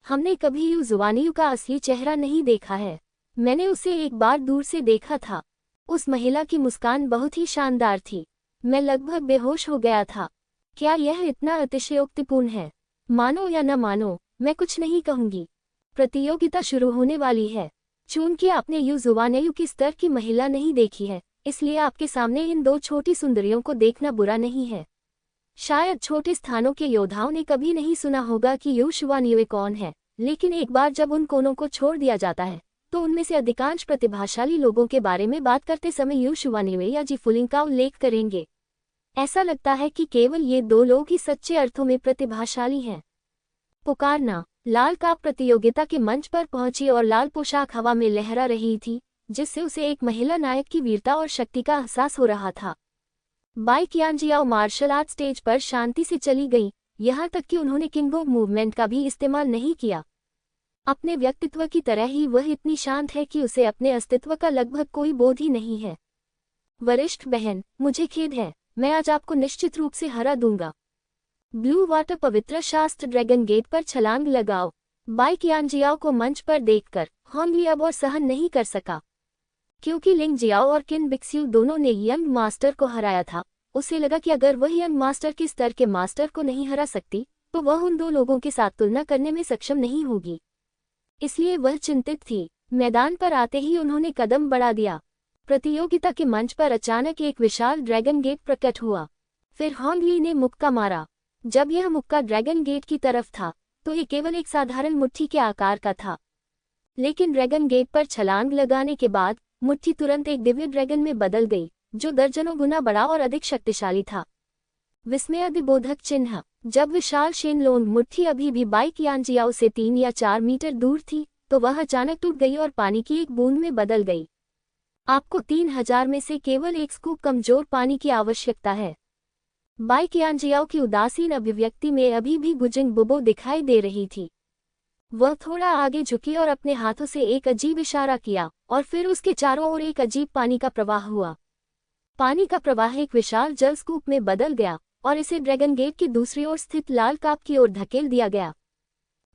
हमने कभी यू जुआनेयू का असली चेहरा नहीं देखा है। मैंने उसे एक बार दूर से देखा था। उस महिला की मुस्कान बहुत ही शानदार थी। मैं लगभग बेहोश हो गया था। क्या यह इतना अतिशयोक्तिपूर्ण है? मानो या न मानो, मैं कुछ नहीं कहूंगी। प्रतियोगिता शुरू होने वाली है। चूंकि आपने युवानेयु की स्तर की महिला नहीं देखी है, इसलिए आपके सामने इन दो छोटी सुंदरियों को देखना बुरा नहीं है। शायद छोटे स्थानों के योद्धाओं ने कभी नहीं सुना होगा कि युवानेयु कौन है, लेकिन एक बार जब उन कोनों को छोड़ दिया जाता है तो उनमें से अधिकांश प्रतिभाशाली लोगों के बारे में बात करते समय युवानेयु या जीफुलिंग का उल्लेख करेंगे। ऐसा लगता है कि केवल ये दो लोग ही सच्चे अर्थों में प्रतिभाशाली हैं। पुकारना। लाल काप प्रतियोगिता के मंच पर पहुंची और लाल पोशाक हवा में लहरा रही थी, जिससे उसे एक महिला नायक की वीरता और शक्ति का एहसास हो रहा था। बाई कियांजियाओ मार्शल आर्ट स्टेज पर शांति से चली गई, यहाँ तक कि उन्होंने किंगो मूवमेंट का भी इस्तेमाल नहीं किया। अपने व्यक्तित्व की तरह ही वह इतनी शांत है कि उसे अपने अस्तित्व का लगभग कोई बोध ही नहीं है। वरिष्ठ बहन, मुझे खेद है, मैं आज आपको निश्चित रूप से हरा दूंगा। ब्लू वाटर पवित्र शास्त्र ड्रैगन गेट पर छलांग लगाओ। बाई कियांजियाओ को मंच पर देखकर होंगली अब और सहन नहीं कर सका। क्योंकि लिंग जियाओ और किन बिक्सियू दोनों ने यंग मास्टर को हराया था, उसे लगा कि अगर वह यंग मास्टर के स्तर के मास्टर को नहीं हरा सकती तो वह उन दो लोगों के साथ तुलना करने में सक्षम नहीं होगी। इसलिए वह चिंतित थी। मैदान पर आते ही उन्होंने कदम बढ़ा दिया। प्रतियोगिता के मंच पर अचानक एक विशाल ड्रैगन गेट प्रकट हुआ। फिर होंगली ने मुक्का मारा। जब यह मुक्का ड्रैगन गेट की तरफ था तो ये केवल एक साधारण मुट्ठी के आकार का था, लेकिन ड्रैगन गेट पर छलांग लगाने के बाद मुट्ठी तुरंत एक दिव्य ड्रैगन में बदल गई, जो दर्जनों गुना बड़ा और अधिक शक्तिशाली था। विस्मयादिबोधक चिन्ह। जब विशाल शेनलोंग मुट्ठी अभी भी बाई कियांजियाओ से 3 या 4 मीटर दूर थी तो वह अचानक टूट गई और पानी की एक बूंद में बदल गई। आपको 3000 में से केवल एक स्कूप कमजोर पानी की आवश्यकता है। बाई कियांजियाओ की उदासीन अभिव्यक्ति में अभी भी गुजिंग बुबो दिखाई दे रही थी। वह थोड़ा आगे झुकी और अपने हाथों से एक अजीब इशारा किया और फिर उसके चारों ओर एक अजीब पानी का प्रवाह हुआ। पानी का प्रवाह एक विशाल जल स्कूप में बदल गया और इसे ड्रैगन गेट की दूसरी ओर स्थित लाल काप की ओर धकेल दिया गया।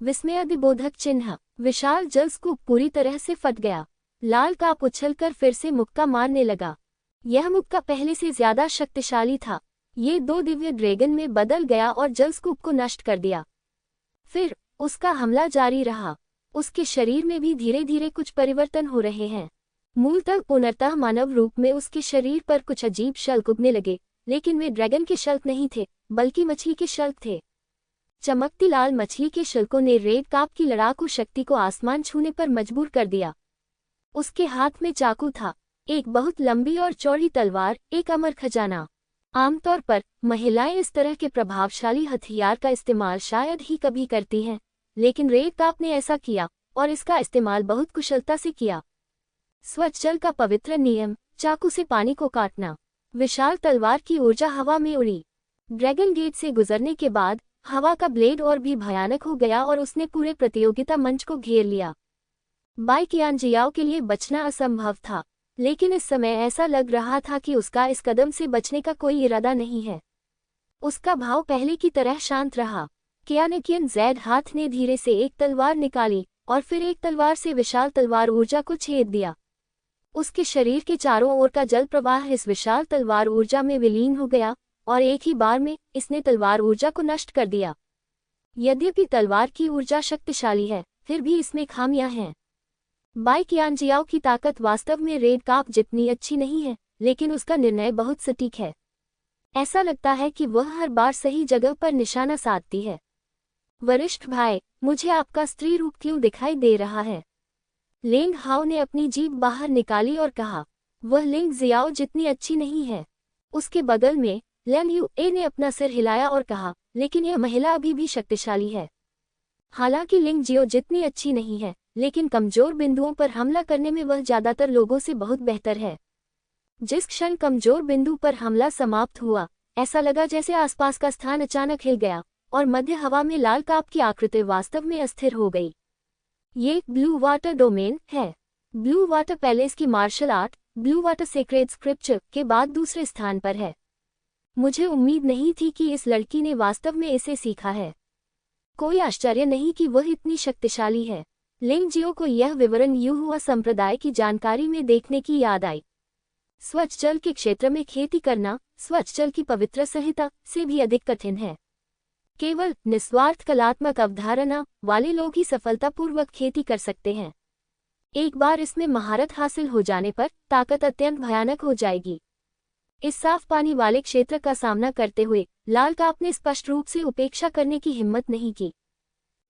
विस्मयादिबोधक चिन्ह। विशाल जल स्कूप पूरी तरह से फट गया। लाल काप उछलकर फिर से मुक्का मारने लगा। यह मुक्का पहले से ज्यादा शक्तिशाली था। ये दो दिव्य ड्रैगन में बदल गया और जल स्कूप को नष्ट कर दिया। फिर उसका हमला जारी रहा। उसके शरीर में भी धीरे धीरे कुछ परिवर्तन हो रहे हैं। मूलतः पुनर्तः मानव रूप में उसके शरीर पर कुछ अजीब शल्क उगने लगे, लेकिन वे ड्रैगन के शल्क नहीं थे, बल्कि मछली के शल्क थे। चमकती लाल मछली के शल्कों ने रेड काप की लड़ाकू शक्ति को आसमान छूने पर मजबूर कर दिया। उसके हाथ में चाकू था, एक बहुत लंबी और चौड़ी तलवार, एक अमर खजाना। आमतौर पर महिलाएं इस तरह के प्रभावशाली हथियार का इस्तेमाल शायद ही कभी करती हैं, लेकिन रेड काप ने ऐसा किया और इसका इस्तेमाल बहुत कुशलता से किया। स्वच्छ जल का पवित्र नियम, चाकू से पानी को काटना। विशाल तलवार की ऊर्जा हवा में उड़ी। ड्रैगन गेट से गुजरने के बाद हवा का ब्लेड और भी भयानक हो गया और उसने पूरे प्रतियोगिता मंच को घेर लिया। बाई कियांजियाओ के लिए बचना असंभव था, लेकिन इस समय ऐसा लग रहा था कि उसका इस कदम से बचने का कोई इरादा नहीं है। उसका भाव पहले की तरह शांत रहा। कियानकियन ज़ेड हाथ ने धीरे से एक तलवार निकाली और फिर एक तलवार से विशाल तलवार ऊर्जा को छेद दिया। उसके शरीर के चारों ओर का जल प्रवाह इस विशाल तलवार ऊर्जा में विलीन हो गया और एक ही बार में इसने तलवार ऊर्जा को नष्ट कर दिया। यद्यपि तलवार की ऊर्जा शक्तिशाली है, फिर भी इसमें खामियां हैं। बाई कियांजियाओ की ताकत वास्तव में रेड काप जितनी अच्छी नहीं है, लेकिन उसका निर्णय बहुत सटीक है। ऐसा लगता है कि वह हर बार सही जगह पर निशाना साधती है। वरिष्ठ भाई, मुझे आपका स्त्री रूप क्यों दिखाई दे रहा है? लिंग हाओ ने अपनी जीभ बाहर निकाली और कहा, वह लिंग जियाओ जितनी अच्छी नहीं है। उसके बगल में लैन यू ए ने अपना सिर हिलाया और कहा, लेकिन यह महिला अभी भी शक्तिशाली है। हालांकि लिंग जियो जितनी अच्छी नहीं है, लेकिन कमजोर बिंदुओं पर हमला करने में वह ज्यादातर लोगों से बहुत बेहतर है। जिस क्षण कमजोर बिंदु पर हमला समाप्त हुआ, ऐसा लगा जैसे आसपास का स्थान अचानक हिल गया और मध्य हवा में लाल काप की आकृति वास्तव में अस्थिर हो गई। ये ब्लू वाटर डोमेन है। ब्लू वाटर पैलेस की martial art blue water sacred scripture के बाद दूसरे स्थान पर है। मुझे उम्मीद नहीं थी कि इस लड़की ने वास्तव में इसे सीखा है। कोई आश्चर्य नहीं कि वह इतनी शक्तिशाली है। लिंग जियो को यह विवरण युहुआ संप्रदाय की जानकारी में देखने की याद आई। स्वच्छ जल के क्षेत्र में खेती करना स्वच्छ जल की पवित्र संहिता से भी अधिक कठिन है। केवल निस्वार्थ कलात्मक अवधारणा वाले लोग ही सफलतापूर्वक खेती कर सकते हैं। एक बार इसमें महारत हासिल हो जाने पर ताकत अत्यंत भयानक हो जाएगी। इस साफ पानी वाले क्षेत्र का सामना करते हुए लाल काप ने स्पष्ट रूप से उपेक्षा करने की हिम्मत नहीं की,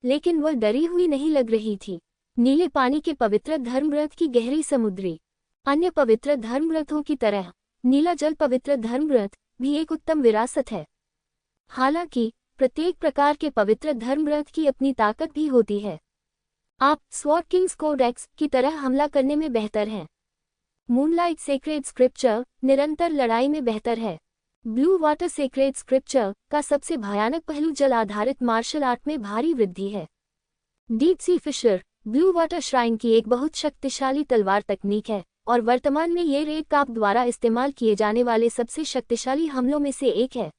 लेकिन वह डरी हुई नहीं लग रही थी। नीले पानी के पवित्र धर्मव्रत की गहरी समुद्री अन्य पवित्र धर्मव्रतों की तरह नीला जल पवित्र धर्मव्रत भी एक उत्तम विरासत है। हालांकि प्रत्येक प्रकार के पवित्र धर्मव्रत की अपनी ताकत भी होती है। आप स्वॉर्ड किंग्स कोडेक्स की तरह हमला करने में बेहतर हैं। मूनलाइट सेक्रेड स्क्रिप्चर निरंतर लड़ाई में बेहतर है। ब्लू वाटर सेक्रेड स्क्रिप्चर का सबसे भयानक पहलू जल आधारित मार्शल आर्ट में भारी वृद्धि है। Deep sea fisher blue water shrine की एक बहुत शक्तिशाली तलवार तकनीक है और वर्तमान में ये रेड काप द्वारा इस्तेमाल किए जाने वाले सबसे शक्तिशाली हमलों में से एक है।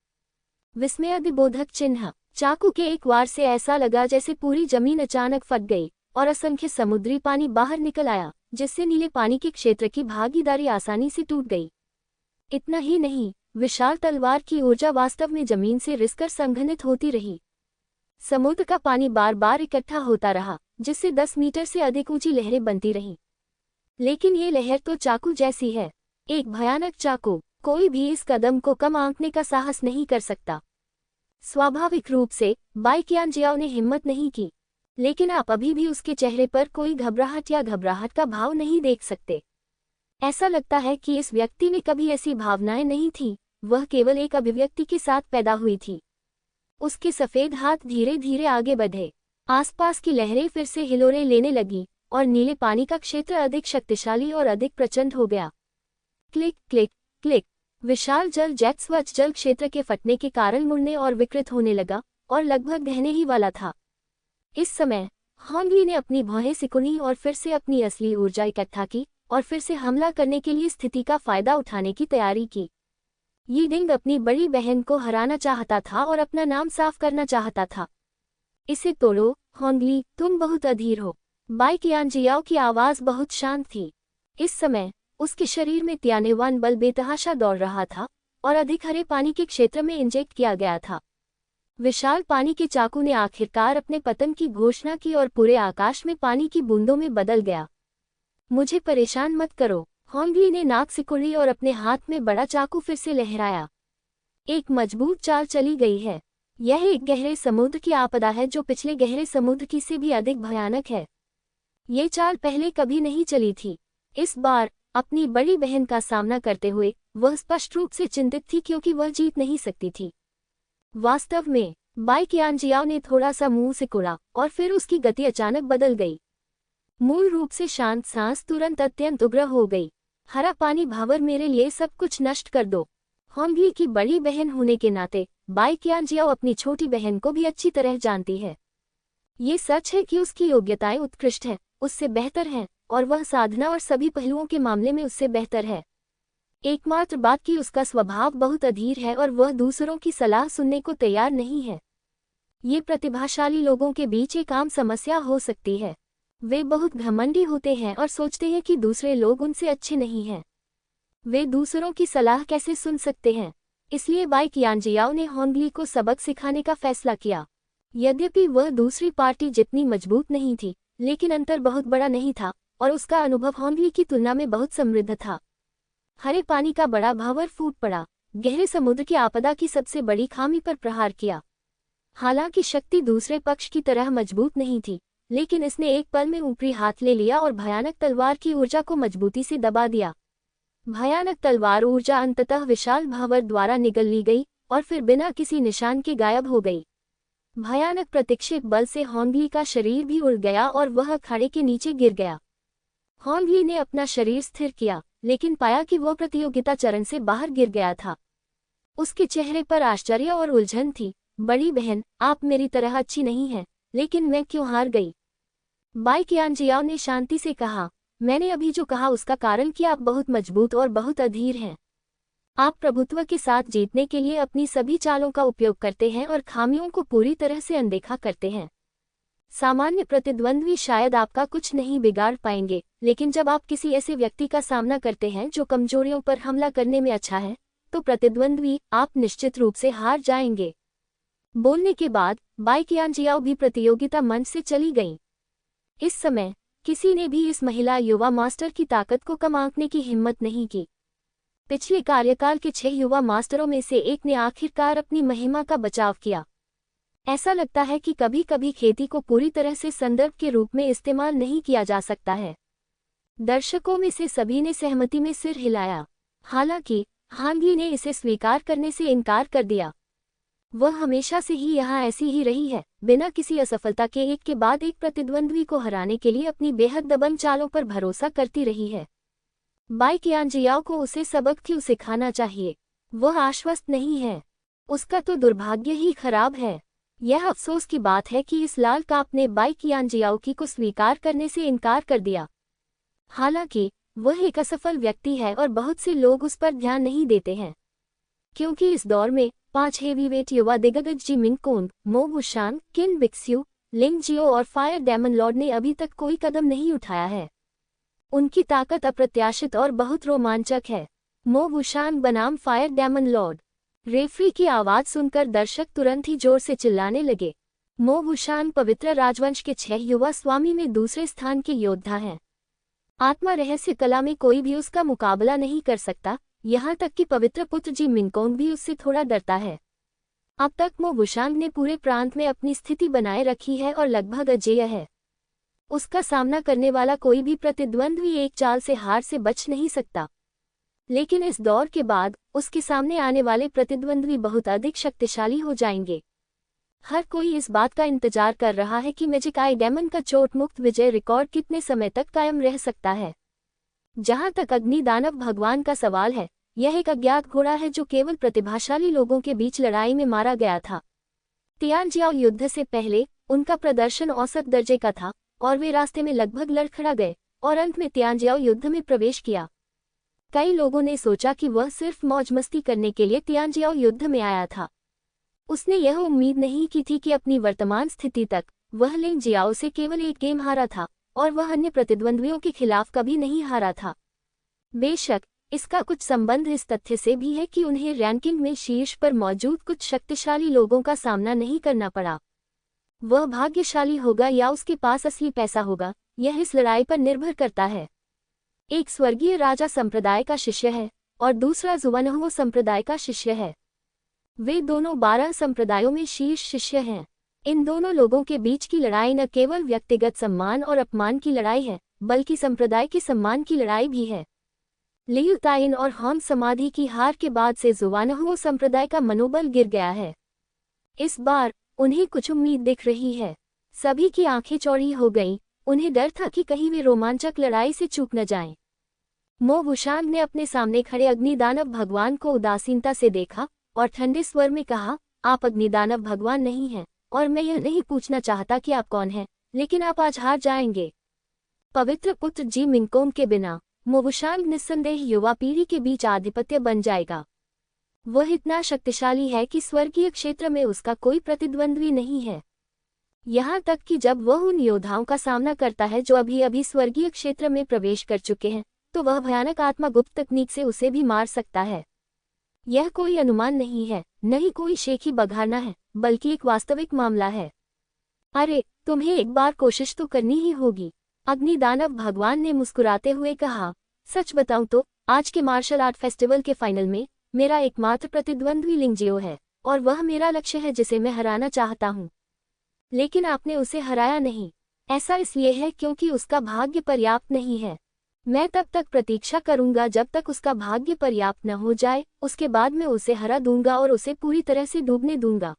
विस्मयादिबोधक चिन्ह चाकू के एक वार से ऐसा लगा जैसे पूरी जमीन अचानक फट गई और असंख्य समुद्री पानी बाहर निकल आया, जिससे नीले पानी के क्षेत्र की भागीदारी आसानी से टूट गई। इतना ही नहीं, विशाल तलवार की ऊर्जा वास्तव में जमीन से रिसकर संघनित होती रही। समुद्र का पानी बार बार इकट्ठा होता रहा, जिससे 10 मीटर से अधिक ऊंची लहरें बनती रहीं। लेकिन ये लहर तो चाकू जैसी है, एक भयानक चाकू। कोई भी इस कदम को कम आंकने का साहस नहीं कर सकता। स्वाभाविक रूप से बाई qianjiao ने हिम्मत नहीं की, लेकिन आप अभी भी उसके चेहरे पर कोई घबराहट का भाव नहीं देख सकते। ऐसा लगता है कि इस व्यक्ति में कभी ऐसी भावनाएं नहीं थीं, वह केवल एक अभिव्यक्ति के साथ पैदा हुई थी। उसके सफेद हाथ धीरे धीरे आगे बढ़े, आसपास की लहरें फिर से हिलोरें लेने लगी और नीले पानी का क्षेत्र अधिक शक्तिशाली और अधिक प्रचंड हो गया। Click click click. विशाल जल जेट स्वच्छ जल क्षेत्र के फटने के कारण मुड़ने और विकृत होने लगा और लगभग बहने ही वाला था। इस समय होंगली ने अपनी भौहें सिकुड़ी और फिर से अपनी असली ऊर्जा इकट्ठा की और फिर से हमला करने के लिए स्थिति का फायदा उठाने की तैयारी की। ये डिंग अपनी बड़ी बहन को हराना चाहता था और अपना नाम साफ करना चाहता था। इसे तोड़ो होंगली, तुम बहुत अधीर हो। बाई qianjiao की आवाज बहुत शांत थी। इस समय उसके शरीर में त्यानेवान बल बेतहाशा दौड़ रहा था और अधिक हरे पानी के क्षेत्र में इंजेक्ट किया गया था। विशाल पानी के चाकू ने आखिरकार अपने पतन की घोषणा की और पूरे आकाश में पानी की बूंदों में बदल गया। मुझे परेशान मत करो, होंगली ने नाक सिकुड़ी और अपने हाथ में बड़ा चाकू फिर से लहराया। एक मजबूत चाल चली गई है। यह एक गहरे समुद्र की आपदा है जो पिछले गहरे समुद्र की से भी अधिक भयानक है। ये चाल पहले कभी नहीं चली थी। इस बार अपनी बड़ी बहन का सामना करते हुए वह स्पष्ट रूप से चिंतित थी, क्योंकि वह जीत नहीं सकती थी। वास्तव में बाई qianjiao ने थोड़ा सा मुंह सिकुड़ा और फिर उसकी गति अचानक बदल गई। मूल रूप से शांत सांस तुरंत अत्यंत उग्र हो गई। हरा पानी भावर, मेरे लिए सब कुछ नष्ट कर दो। होंगली की बड़ी बहन होने के नाते बाई qianjiao अपनी छोटी बहन को भी अच्छी तरह जानती है। ये सच है कि उसकी योग्यताएं उत्कृष्ट हैं, उससे बेहतर हैं, और वह साधना और सभी पहलुओं के मामले में उससे बेहतर है। एकमात्र बात कि उसका स्वभाव बहुत अधीर है और वह दूसरों की सलाह सुनने को तैयार नहीं है। ये प्रतिभाशाली लोगों के बीच एक आम समस्या हो सकती है। वे बहुत घमंडी होते हैं और सोचते हैं कि दूसरे लोग उनसे अच्छे नहीं हैं। वे दूसरों की सलाह कैसे सुन सकते हैं? इसलिए बाई qianjiao ने होंगली को सबक सिखाने का फैसला किया। यद्यपि वह दूसरी पार्टी जितनी मजबूत नहीं थी, लेकिन अंतर बहुत बड़ा नहीं था और उसका अनुभव होंगली की तुलना में बहुत समृद्ध था। हरे पानी का बड़ा भावर फूट पड़ा, गहरे समुद्र की आपदा की सबसे बड़ी खामी पर प्रहार किया। हालांकि शक्ति दूसरे पक्ष की तरह मजबूत नहीं थी, लेकिन इसने एक पल में ऊपरी हाथ ले लिया और भयानक तलवार की ऊर्जा को मजबूती से दबा दिया। भयानक तलवार ऊर्जा अंततः विशाल भावर द्वारा निगल ली गई और फिर बिना किसी निशान के गायब हो गई। भयानक प्रतीक्षित बल से होंगली का शरीर भी उड़ गया और वह अखाड़े के नीचे गिर गया। होंगली ने अपना शरीर स्थिर किया, लेकिन पाया कि वह प्रतियोगिता चरण से बाहर गिर गया था। उसके चेहरे पर आश्चर्य और उलझन थी। बड़ी बहन, आप मेरी तरह अच्छी नहीं हैं, लेकिन मैं क्यों हार गई? बाई qianjiao ने शांति से कहा, मैंने अभी जो कहा उसका कारण कि आप बहुत मजबूत और बहुत अधीर हैं। आप प्रभुत्व के साथ जीतने के लिए अपनी सभी चालों का उपयोग करते हैं और खामियों को पूरी तरह से अनदेखा करते हैं। सामान्य प्रतिद्वंद्वी शायद आपका कुछ नहीं बिगाड़ पाएंगे, लेकिन जब आप किसी ऐसे व्यक्ति का सामना करते हैं जो कमजोरियों पर हमला करने में अच्छा है, तो प्रतिद्वंद्वी आप निश्चित रूप से हार जाएंगे। बोलने के बाद बाई qianjiao भी प्रतियोगिता मंच से चली गईं। इस समय किसी ने भी इस महिला युवा मास्टर की ताकत को कम आंकने की हिम्मत नहीं की। पिछले कार्यकाल के 6 युवा मास्टरों में से एक ने आखिरकार अपनी महिमा का बचाव किया। ऐसा लगता है कि कभी कभी खेती को पूरी तरह से संदर्भ के रूप में इस्तेमाल नहीं किया जा सकता है। दर्शकों में से सभी ने सहमति में सिर हिलाया। हालांकि हांगी ने इसे स्वीकार करने से इनकार कर दिया। वह हमेशा से ही यहाँ ऐसी ही रही है, बिना किसी असफलता के एक के बाद एक प्रतिद्वंद्वी को हराने के लिए अपनी बेहद दबंग चालों पर भरोसा करती रही है। बाई क़ियांजियाओ को उसे सबक क्यों सिखाना चाहिए? वह आश्वस्त नहीं है। उसका तो दुर्भाग्य ही खराब है। यह अफसोस की बात है कि इस लाल काप ने बाई क़ियांजियाओ को स्वीकार करने से इनकार कर दिया। हालांकि वह एक असफल व्यक्ति है और बहुत से लोग उस पर ध्यान नहीं देते हैं, क्योंकि इस दौर में 5 हेवीवेट युवा दिग्गज जी मिन कोंग, मो वुशान, किन बिक्स्यू, लिंग जियो और फायर डेमन लॉर्ड ने अभी तक कोई कदम नहीं उठाया है। उनकी ताकत अप्रत्याशित और बहुत रोमांचक है। मो वुशान बनाम फायर डेमन लॉर्ड। रेफरी की आवाज सुनकर दर्शक तुरंत ही जोर से चिल्लाने लगे। मो वुशान पवित्र राजवंश के 6 युवा स्वामी में दूसरे स्थान के योद्धा हैं। आत्मा रहस्य कला में कोई भी उसका मुकाबला नहीं कर सकता, यहाँ तक कि पवित्र पुत्र जी मिनकोंग भी उससे थोड़ा डरता है। अब तक मो वुशान ने पूरे प्रांत में अपनी स्थिति बनाए रखी है और लगभग अजेय है। उसका सामना करने वाला कोई भी प्रतिद्वंद्वी एक चाल से हार से बच नहीं सकता। लेकिन इस दौर के बाद उसके सामने आने वाले प्रतिद्वंद्वी बहुत अधिक शक्तिशाली हो जाएंगे। हर कोई इस बात का इंतजार कर रहा है कि मैजिक आई डेमन का चोट मुक्त विजय रिकॉर्ड कितने समय तक कायम रह सकता है। जहां तक अग्नि दानव भगवान का सवाल है, यह एक अज्ञात घोड़ा है जो केवल प्रतिभाशाली लोगों के बीच लड़ाई में मारा गया था। तियानजियाओ युद्ध से पहले उनका प्रदर्शन औसत दर्जे का था और वे रास्ते में लगभग लड़खड़ा गए और अंत में तियानजियाओ युद्ध में प्रवेश किया। कई लोगों ने सोचा कि वह सिर्फ मौज मस्ती करने के लिए तियानजियाओ युद्ध में आया था। उसने यह उम्मीद नहीं की थी कि अपनी वर्तमान स्थिति तक वह लिंग जियाओ से केवल एक गेम हारा था और वह अन्य प्रतिद्वंद्वियों के खिलाफ कभी नहीं हारा था। बेशक इसका कुछ संबंध इस तथ्य से भी है कि उन्हें रैंकिंग में शीर्ष पर मौजूद कुछ शक्तिशाली लोगों का सामना नहीं करना पड़ा। वह भाग्यशाली होगा या उसके पास असली पैसा होगा, यह इस लड़ाई पर निर्भर करता है। एक स्वर्गीय राजा संप्रदाय का शिष्य है और दूसरा जुवानहो संप्रदाय का शिष्य है। वे दोनों 12 संप्रदायों में शीर्ष शिष्य हैं। इन दोनों लोगों के बीच की लड़ाई न केवल व्यक्तिगत सम्मान और अपमान की लड़ाई है, बल्कि संप्रदाय के सम्मान की लड़ाई भी है। लियू ताइन और हॉन समाधि की हार के बाद से जुवानहो संप्रदाय का मनोबल गिर गया है। इस बार उन्हें कुछ उम्मीद दिख रही है। सभी की आंखें चौड़ी हो गईं। उन्हें डर था कि कहीं वे रोमांचक लड़ाई से चूक न जाएं। मो वुशान ने अपने सामने खड़े अग्निदानव भगवान को उदासीनता से देखा और ठंडे स्वर में कहा, आप अग्निदानव भगवान नहीं हैं और मैं यह नहीं पूछना चाहता कि आप कौन हैं, लेकिन आप आज हार जाएंगे। पवित्र पुत्र जी मिनकोंग के बिना मो वुशान निस्संदेह युवा पीढ़ी के बीच आधिपत्य बन जाएगा। वह इतना शक्तिशाली है कि स्वर्गीय क्षेत्र में उसका कोई प्रतिद्वंद्वी नहीं है। यहाँ तक कि जब वह उन योद्धाओं का सामना करता है जो अभी अभी स्वर्गीय क्षेत्र में प्रवेश कर चुके हैं, तो वह भयानक आत्मा गुप्त तकनीक से उसे भी मार सकता है। यह कोई अनुमान नहीं है, न ही कोई शेखी बघारना है, बल्कि एक वास्तविक मामला है। अरे, तुम्हें एक बार कोशिश तो करनी ही होगी, अग्निदानव भगवान ने मुस्कुराते हुए कहा। सच बताऊं तो आज के मार्शल आर्ट फेस्टिवल के फाइनल में मेरा एकमात्र प्रतिद्वंद्वी लिंग जियो है और वह मेरा लक्ष्य है जिसे मैं हराना चाहता हूं। लेकिन आपने उसे हराया नहीं। ऐसा इसलिए है क्योंकि उसका भाग्य पर्याप्त नहीं है। मैं तब तक प्रतीक्षा करूंगा जब तक उसका भाग्य पर्याप्त न हो जाए, उसके बाद मैं उसे हरा दूंगा और उसे पूरी तरह से डूबने दूंगा।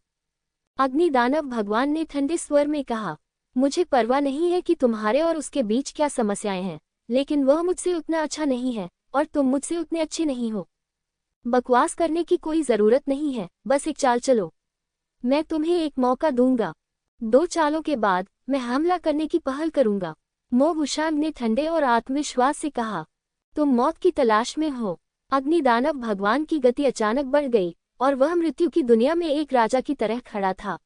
अग्निदानव भगवान ने ठंडे स्वर में कहा, मुझे परवाह नहीं है कि तुम्हारे और उसके बीच क्या समस्याएं हैं, लेकिन वह मुझसे उतना अच्छा नहीं है और तुम मुझसे उतने अच्छे नहीं हो। बकवास करने की कोई जरूरत नहीं है, बस एक चाल चलो। मैं तुम्हें एक मौका दूंगा। 2 चालों के बाद मैं हमला करने की पहल करूंगा। मो वुशान ने ठंडे और आत्मविश्वास से कहा, तुम मौत की तलाश में हो। अग्निदानव भगवान की गति अचानक बढ़ गई और वह मृत्यु की दुनिया में एक राजा की तरह खड़ा था।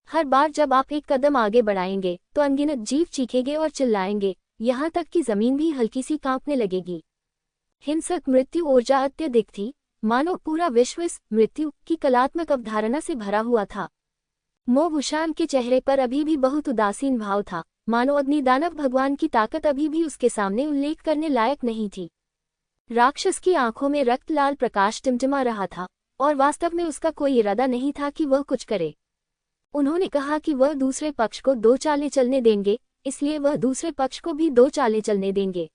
हर बार जब आप एक कदम आगे बढ़ाएंगे तो अनगिनत जीव चीखेंगे और चिल्लाएंगे, यहाँ तक कि जमीन भी हल्की सी कांपने लगेगी। हिंसक मृत्यु ऊर्जा अत्यधिक थी, मानो पूरा विश्व इस मृत्यु की कलात्मक अवधारणा से भरा हुआ था। मो वुशान के चेहरे पर अभी भी बहुत उदासीन भाव था मानो अग्निदानव भगवान की ताकत अभी भी उसके सामने उल्लेख करने लायक नहीं थी। राक्षस की आंखों में रक्त लाल प्रकाश टिमटिमा रहा था और वास्तव में उसका कोई इरादा नहीं था कि वह कुछ करे। उन्होंने कहा कि वह दूसरे पक्ष को 2 चालें चलने देंगे, इसलिए वह दूसरे पक्ष को भी 2 चालें चलने देंगे।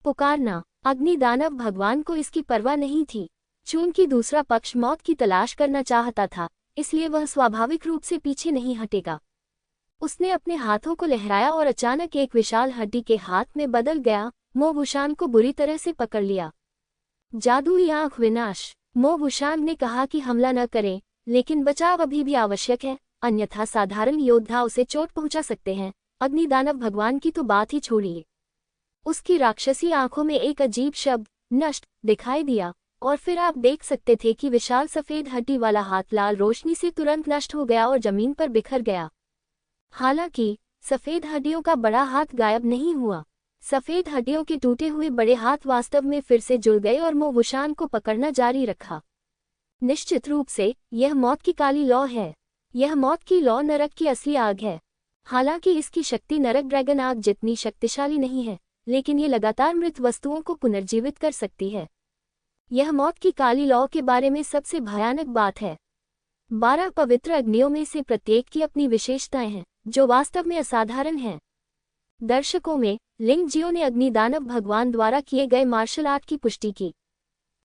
पुकारना। अग्निदानव भगवान को इसकी परवाह नहीं थी। चूंकि दूसरा पक्ष मौत की तलाश करना चाहता था, इसलिए वह स्वाभाविक रूप से पीछे नहीं हटेगा। उसने अपने हाथों को लहराया और अचानक एक विशाल हड्डी के हाथ में बदल गया, मोहभूषण को बुरी तरह से पकड़ लिया। जादुई आंख विनाश। मोहभूषण ने कहा कि हमला न करें, लेकिन बचाव अभी भी आवश्यक है, अन्यथा साधारण योद्धा उसे चोट पहुंचा सकते हैं। अग्निदानव भगवान की तो बात ही छोड़िए। उसकी राक्षसी आंखों में एक अजीब शब्द नष्ट दिखाई दिया और फिर आप देख सकते थे कि विशाल सफेद हड्डी वाला हाथ लाल रोशनी से तुरंत नष्ट हो गया और जमीन पर बिखर गया। हालांकि सफेद हड्डियों का बड़ा हाथ गायब नहीं हुआ। सफेद हड्डियों के टूटे हुए बड़े हाथ वास्तव में फिर से जुड़ गए और मोहभूषण को पकड़ना जारी रखा। निश्चित रूप से यह मौत की काली लौ है। यह मौत की लौ नरक की असली आग है। हालांकि इसकी शक्ति नरक ड्रैगन आग जितनी शक्तिशाली नहीं है, लेकिन ये लगातार मृत वस्तुओं को पुनर्जीवित कर सकती है। यह मौत की काली लौ के बारे में सबसे भयानक बात है। 12 पवित्र अग्नियों में से प्रत्येक की अपनी विशेषताएं हैं, जो वास्तव में असाधारण हैं। दर्शकों में लिंगजियो ने अग्निदानव भगवान द्वारा किए गए मार्शल आर्ट की पुष्टि की।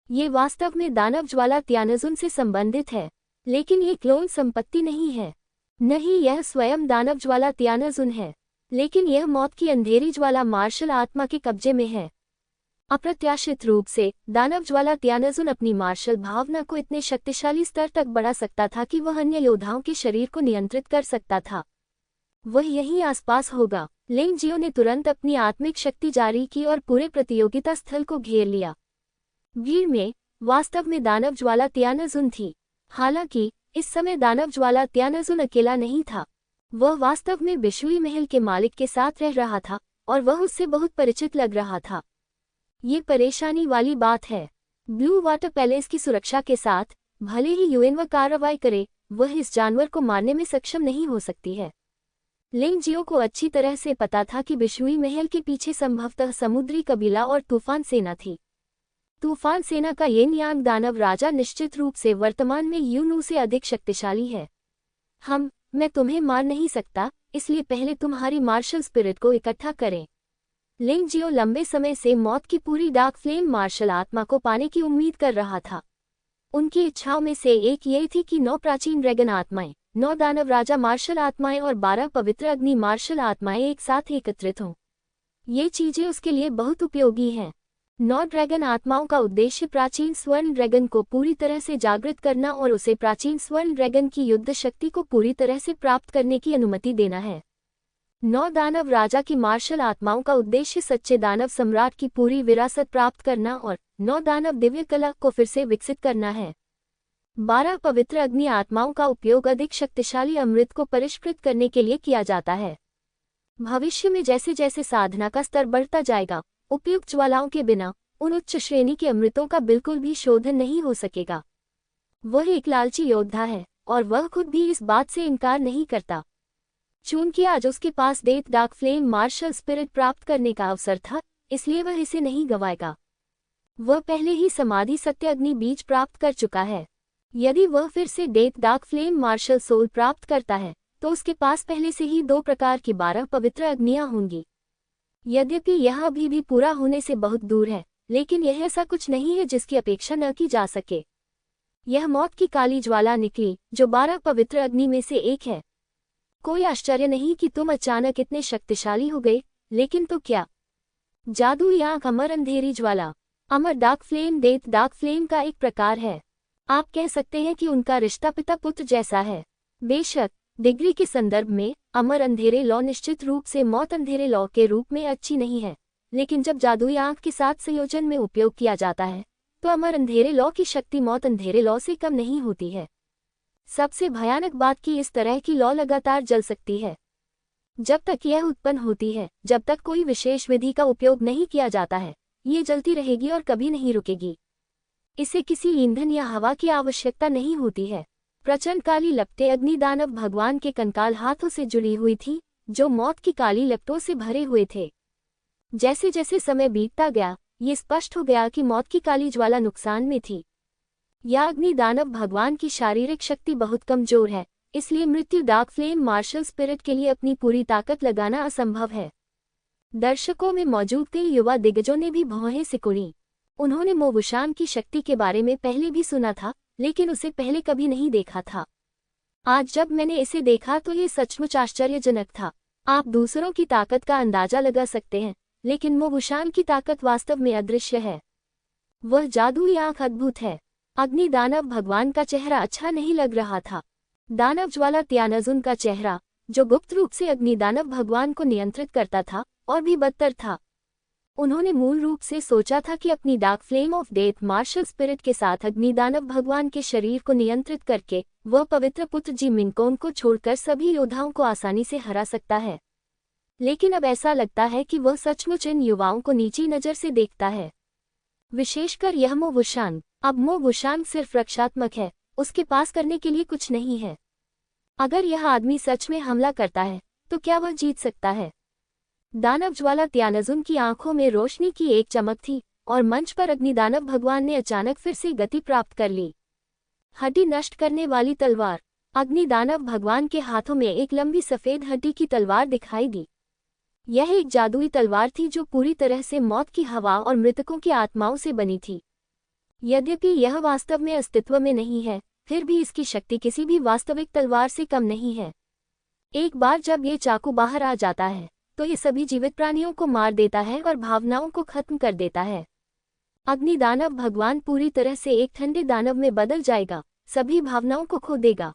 ये वास्तव में दानव ज्वाला त्यानजुन से संबंधित है, लेकिन ये क्लोन संपत्ति नहीं है। नहीं, यह स्वयं दानव ज्वाला त्यानजुन है, लेकिन यह मौत की अंधेरी ज्वाला मार्शल आत्मा के कब्जे में है। अप्रत्याशित रूप से दानव ज्वाला त्यानजुन अपनी मार्शल भावना को इतने शक्तिशाली स्तर तक बढ़ा सकता था कि वह अन्य योद्धाओं के शरीर को नियंत्रित कर सकता था। वह यहीं आसपास होगा। लिंगजियो ने तुरंत अपनी आत्मिक शक्ति जारी की और पूरे प्रतियोगिता स्थल को घेर लिया। भीड़ में वास्तव में दानव ज्वाला त्यानजुन थी। हालांकि इस समय दानव ज्वाला त्यानजुन अकेला नहीं था। वह वास्तव में बिशुई महल के मालिक के साथ रह रहा था और वह उससे बहुत परिचित लग रहा था। ये परेशानी वाली बात है। ब्लू वाटर पैलेस की सुरक्षा के साथ भले ही यूएनओ कार्रवाई करे, वह इस जानवर को मारने में सक्षम नहीं हो सकती है। लिंगजियो को अच्छी तरह से पता था कि बिशुई महल के पीछे संभवतः समुद्री कबीला और तूफान सेना थी। तूफान सेना का येन यांग दानव राजा निश्चित रूप से वर्तमान में यूनू से अधिक शक्तिशाली है। मैं तुम्हें मार नहीं सकता, इसलिए पहले तुम्हारी मार्शल स्पिरिट को इकट्ठा करें। लिंगजियो लंबे समय से मौत की पूरी डार्क फ्लेम मार्शल आत्मा को पाने की उम्मीद कर रहा था। उनकी इच्छाओं में से एक ये थी कि 9 प्राचीन ड्रैगन आत्माएं, 9 दानव राजा मार्शल आत्माएं और 12 पवित्र अग्नि मार्शल आत्माएं एक साथ एकत्रित हों। ये चीजें उसके लिए बहुत उपयोगी हैं। 9 ड्रैगन आत्माओं का उद्देश्य प्राचीन स्वर्ण ड्रैगन को पूरी तरह से जागृत करना और उसे प्राचीन स्वर्ण ड्रैगन की युद्ध शक्ति को पूरी तरह से प्राप्त करने की अनुमति देना है। 9 दानव राजा की मार्शल आत्माओं का उद्देश्य सच्चे दानव सम्राट की पूरी विरासत प्राप्त करना और 9 दानव दिव्य कला को फिर से विकसित करना है। 12 पवित्र अग्नि आत्माओं का उपयोग अधिक शक्तिशाली अमृत को परिष्कृत करने के लिए किया जाता है। भविष्य में जैसे जैसे साधना का स्तर बढ़ता जाएगा, उपयुक्त ज्वालाओं के बिना उन उच्च श्रेणी के अमृतों का बिल्कुल भी शोधन नहीं हो सकेगा। वह एक लालची योद्धा है और वह खुद भी इस बात से इनकार नहीं करता। चूंकि आज उसके पास death dark flame martial spirit प्राप्त करने का अवसर था, इसलिए वह इसे नहीं गंवाएगा। वह पहले ही समाधि सत्य अग्नि बीज प्राप्त कर चुका है। यदि वह फिर से death dark flame martial soul प्राप्त करता है, तो उसके पास पहले से ही 2 प्रकार की 12 पवित्र अग्नियां होंगी। यद्यपि यह अभी भी पूरा होने से बहुत दूर है, लेकिन यह ऐसा कुछ नहीं है जिसकी अपेक्षा न की जा सके। यह मौत की काली ज्वाला निकली, जो 12 पवित्र अग्नि में से एक है। कोई आश्चर्य नहीं कि तुम अचानक इतने शक्तिशाली हो गए, लेकिन तो क्या? जादुई आंख अमर अंधेरी ज्वाला। अमर dark flame death dark flame का एक प्रकार है। आप कह सकते हैं कि उनका रिश्ता पिता पुत्र जैसा है। बेशक डिग्री के संदर्भ में अमर अंधेरे लौ निश्चित रूप से मौत अंधेरे लौ के रूप में अच्छी नहीं है, लेकिन जब जादुई आंख के साथ संयोजन में उपयोग किया जाता है, तो अमर अंधेरे लौ की शक्ति मौत अंधेरे लौ से कम नहीं होती है। सबसे भयानक बात कि इस तरह की लौ लगातार जल सकती है। जब तक यह उत्पन्न होती है, जब तक कोई विशेष विधि का उपयोग नहीं किया जाता है, ये जलती रहेगी और कभी नहीं रुकेगी। इसे किसी ईंधन या हवा की आवश्यकता नहीं होती है। प्रचंड काली लपटें अग्निदानव भगवान के कंकाल हाथों से जुड़ी हुई थी, जो मौत की काली लपटों से भरे हुए थे। जैसे जैसे समय बीतता गया, ये स्पष्ट हो गया कि मौत की काली ज्वाला नुकसान में थी। यह अग्नि दानव भगवान की शारीरिक शक्ति बहुत कमजोर है, इसलिए मृत्यु डार्क फ्लेम मार्शल स्पिरिट के लिए अपनी पूरी ताकत लगाना असंभव है। दर्शकों में मौजूद कई युवा दिग्गजों ने भी भौहें सिकुड़ी। उन्होंने मो वुशान की शक्ति के बारे में पहले भी सुना था, लेकिन उसे पहले कभी नहीं देखा था। आज जब मैंने इसे देखा तो ये सचमुच आश्चर्यजनक था। आप दूसरों की ताकत का अंदाजा लगा सकते हैं, लेकिन मो वुशान की ताकत वास्तव में अदृश्य है। वह जादुई आंख अद्भुत है। अग्नि दानव भगवान का चेहरा अच्छा नहीं लग रहा था। दानव ज्वाला त्यानजुन का चेहरा, जो गुप्त रूप से अग्नि दानव भगवान को नियंत्रित करता था, और भी बदतर था। उन्होंने मूल रूप से सोचा था कि अपनी dark flame of death martial spirit के साथ अग्नि दानव भगवान के शरीर को नियंत्रित करके वह पवित्र पुत्र जी मिनकोन को छोड़कर सभी योद्धाओं को आसानी से हरा सकता है। लेकिन अब ऐसा लगता है कि वह सचमुच इन युवाओं को नीची नज़र से देखता है, विशेषकर यह मो वुशान। अब मो वुशान सिर्फ रक्षात्मक है, उसके पास करने के लिए कुछ नहीं है। अगर यह आदमी सच में हमला करता है तो क्या वह जीत सकता है? दानव ज्वाला त्यानजुन की आंखों में रोशनी की एक चमक थी, और मंच पर अग्निदानव भगवान ने अचानक फिर से गति प्राप्त कर ली। हड्डी नष्ट करने वाली तलवार। अग्निदानव भगवान के हाथों में एक लंबी सफेद हड्डी की तलवार दिखाई दी। यह एक जादुई तलवार थी जो पूरी तरह से मौत की हवा और मृतकों की आत्माओं से बनी थी। यद्यपि यह वास्तव में अस्तित्व में नहीं है, फिर भी इसकी शक्ति किसी भी वास्तविक तलवार से कम नहीं है। एक बार जब ये चाकू बाहर आ जाता है तो ये सभी जीवित प्राणियों को मार देता है और भावनाओं को खत्म कर देता है। अग्निदानव भगवान पूरी तरह से एक ठंडे दानव में बदल जाएगा, सभी भावनाओं को खो देगा।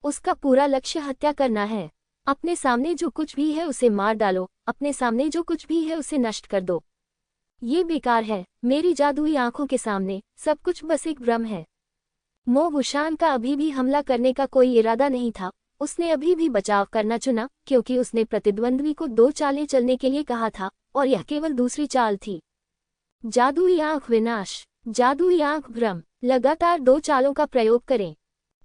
उसका पूरा लक्ष्य हत्या करना है। अपने सामने जो कुछ भी है उसे मार डालो, अपने सामने जो कुछ भी है उसे नष्ट कर दो। ये बेकार है। मेरी जादुई आंखों के सामने सब कुछ बस एक भ्रम है। मो वुशान का अभी भी हमला करने का कोई इरादा नहीं था। उसने अभी भी बचाव करना चुना, क्योंकि उसने प्रतिद्वंद्वी को 2 चालें चलने के लिए कहा था, और यह केवल दूसरी चाल थी। जादुई आंख विनाश। जादुई आंख भ्रम। लगातार 2 चालों का प्रयोग करें।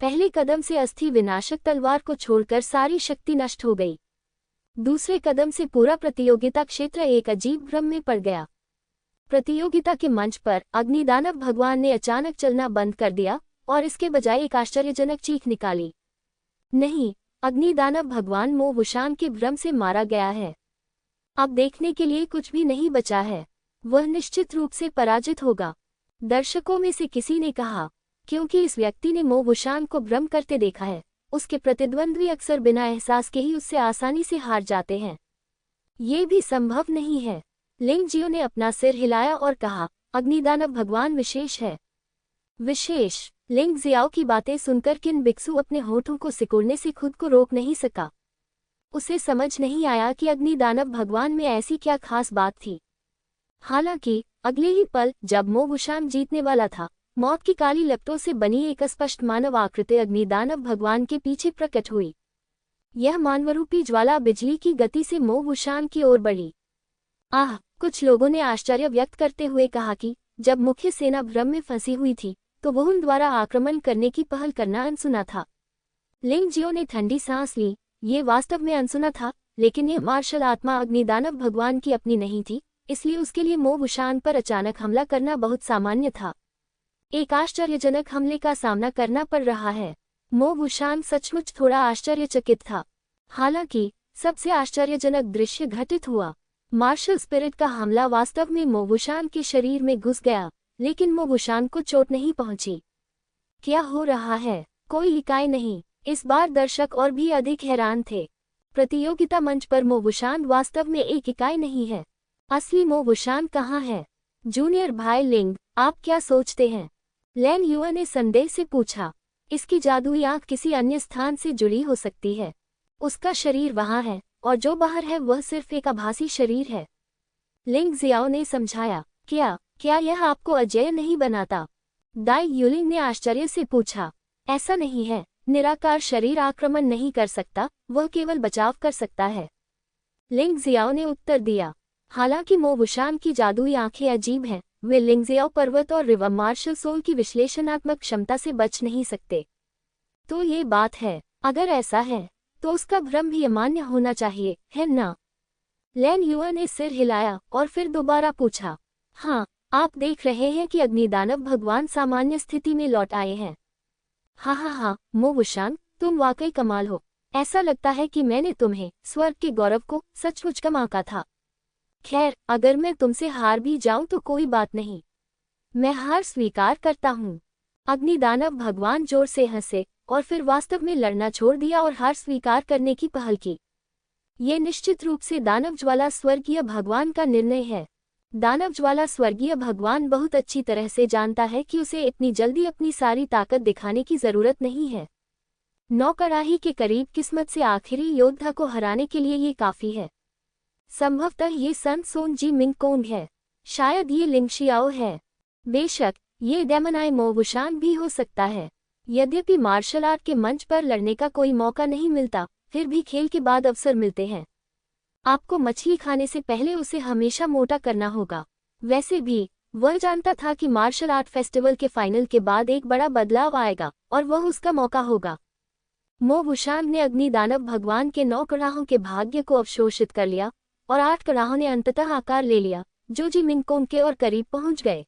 पहले कदम से अस्थि विनाशक तलवार को छोड़कर सारी शक्ति नष्ट हो गई। दूसरे कदम से पूरा प्रतियोगिता क्षेत्र एक अजीब भ्रम में पड़ गया। प्रतियोगिता के मंच पर अग्निदानव भगवान ने अचानक चलना बंद कर दिया और इसके बजाय एक आश्चर्यजनक चीख निकाली। नहीं, अग्निदानव भगवान मो वुशान के भ्रम से मारा गया है। अब देखने के लिए कुछ भी नहीं बचा है। वह निश्चित रूप से पराजित होगा। दर्शकों में से किसी ने कहा, क्योंकि इस व्यक्ति ने मो वुशान को भ्रम करते देखा है, उसके प्रतिद्वंद्वी अक्सर बिना एहसास के ही उससे आसानी से हार जाते हैं। ये भी संभव नहीं है। लिंग जियो ने अपना सिर हिलाया और कहा, अग्निदानव भगवान विशेष है। विशेष। लिंग जियाओ की बातें सुनकर किन बिक्सु अपने होठों को सिकुड़ने से खुद को रोक नहीं सका। उसे समझ नहीं आया कि अग्निदानव भगवान में ऐसी क्या खास बात थी। हालांकि अगले ही पल जब मो वुशान जीतने वाला था, मौत की काली लपटों से बनी एक अस्पष्ट मानव आकृति अग्निदानव भगवान के पीछे प्रकट हुई। यह मानवरूपी ज्वाला बिजली की गति से मो वुशान की ओर बढ़ी। आह! कुछ लोगों ने आश्चर्य व्यक्त करते हुए कहा कि जब मुख्य सेना भ्रम में फंसी हुई थी तो वह उन द्वारा आक्रमण करने की पहल करना अनसुना था। लिंग जियो ने ठंडी सांस ली। ये वास्तव में अनसुना था, लेकिन यह मार्शल आत्मा अग्निदानव भगवान की अपनी नहीं थी, इसलिए उसके लिए मो वुशान पर अचानक हमला करना बहुत सामान्य था। एक आश्चर्यजनक हमले का सामना करना पड़ रहा है। मो वुशान सचमुच थोड़ा आश्चर्यचकित था। हालांकि सबसे आश्चर्यजनक दृश्य घटित हुआ। मार्शल स्पिरिट का हमला वास्तव में मो वुशान के शरीर में घुस गया, लेकिन मो वुशान को चोट नहीं पहुंची। क्या हो रहा है? कोई इकाई नहीं। इस बार दर्शक और भी अधिक हैरान थे। प्रतियोगिता मंच पर मो वुशान वास्तव में एक इकाई नहीं है। असली मो वुशान कहाँ है? जूनियर भाई लिंग, आप क्या सोचते हैं? लैन युआ ने संदेह से पूछा। इसकी जादुई आंख किसी अन्य स्थान से जुड़ी हो सकती है। उसका शरीर वहाँ है, और जो बाहर है वह सिर्फ एक आभासी शरीर है। लिंग जियाओ ने समझाया। क्या यह आपको अजेय नहीं बनाता? दाई यूलिंग ने आश्चर्य से पूछा। ऐसा नहीं है। निराकार शरीर आक्रमण नहीं कर सकता, वह केवल बचाव कर सकता है। लिंग जियाओ ने उत्तर दिया। हालांकि मो वुशान की जादुई आंखें अजीब हैं, वे लिंग जियाओ पर्वत और रिवर मार्शल सोल की विश्लेषणात्मक क्षमता से बच नहीं सकते। तो ये बात है। अगर ऐसा है तो उसका भ्रम भी अमान्य होना चाहिए, है ना? लैन युआ ने सिर हिलाया और फिर दोबारा पूछा। हाँ, आप देख रहे हैं कि अग्निदानव भगवान सामान्य स्थिति में लौट आए हैं। हाँ, मो वुशांग, तुम वाकई कमाल हो। ऐसा लगता है कि मैंने तुम्हें, स्वर्ग के गौरव को, सचमुच कमा का था। खैर, अगर मैं तुमसे हार भी जाऊं तो कोई बात नहीं। मैं हार स्वीकार करता हूँ। अग्निदानव भगवान जोर से हंसे और फिर वास्तव में लड़ना छोड़ दिया और हार स्वीकार करने की पहल की। ये निश्चित रूप से दानव ज्वाला स्वर्गीय भगवान का निर्णय है। दानव ज्वाला स्वर्गीय भगवान बहुत अच्छी तरह से जानता है कि उसे इतनी जल्दी अपनी सारी ताकत दिखाने की जरूरत नहीं है। नौकराही के करीब किस्मत से आखिरी योद्धा को हराने के लिए ये काफी है। संभवतः ये सन सोन जी मिंग कोंग है। शायद ये लिंग शियाओ है। बेशक, ये डेमनाई मो वुशांग भी हो सकता है। यद्यपि मार्शल आर्ट के मंच पर लड़ने का कोई मौका नहीं मिलता, फिर भी खेल के बाद अवसर मिलते हैं। आपको मछली खाने से पहले उसे हमेशा मोटा करना होगा। वैसे भी, वह जानता था कि मार्शल आर्ट फेस्टिवल के फाइनल के बाद एक बड़ा बदलाव आएगा और वह उसका मौका होगा। मो वुशांग ने अग्निदानव भगवान के 9 कड़ाहों के भाग्य को अवशोषित कर लिया और 8 कड़ाहों ने अंततः आकार ले लिया, जो जी मिंग कोंग के और करीब पहुंच गए।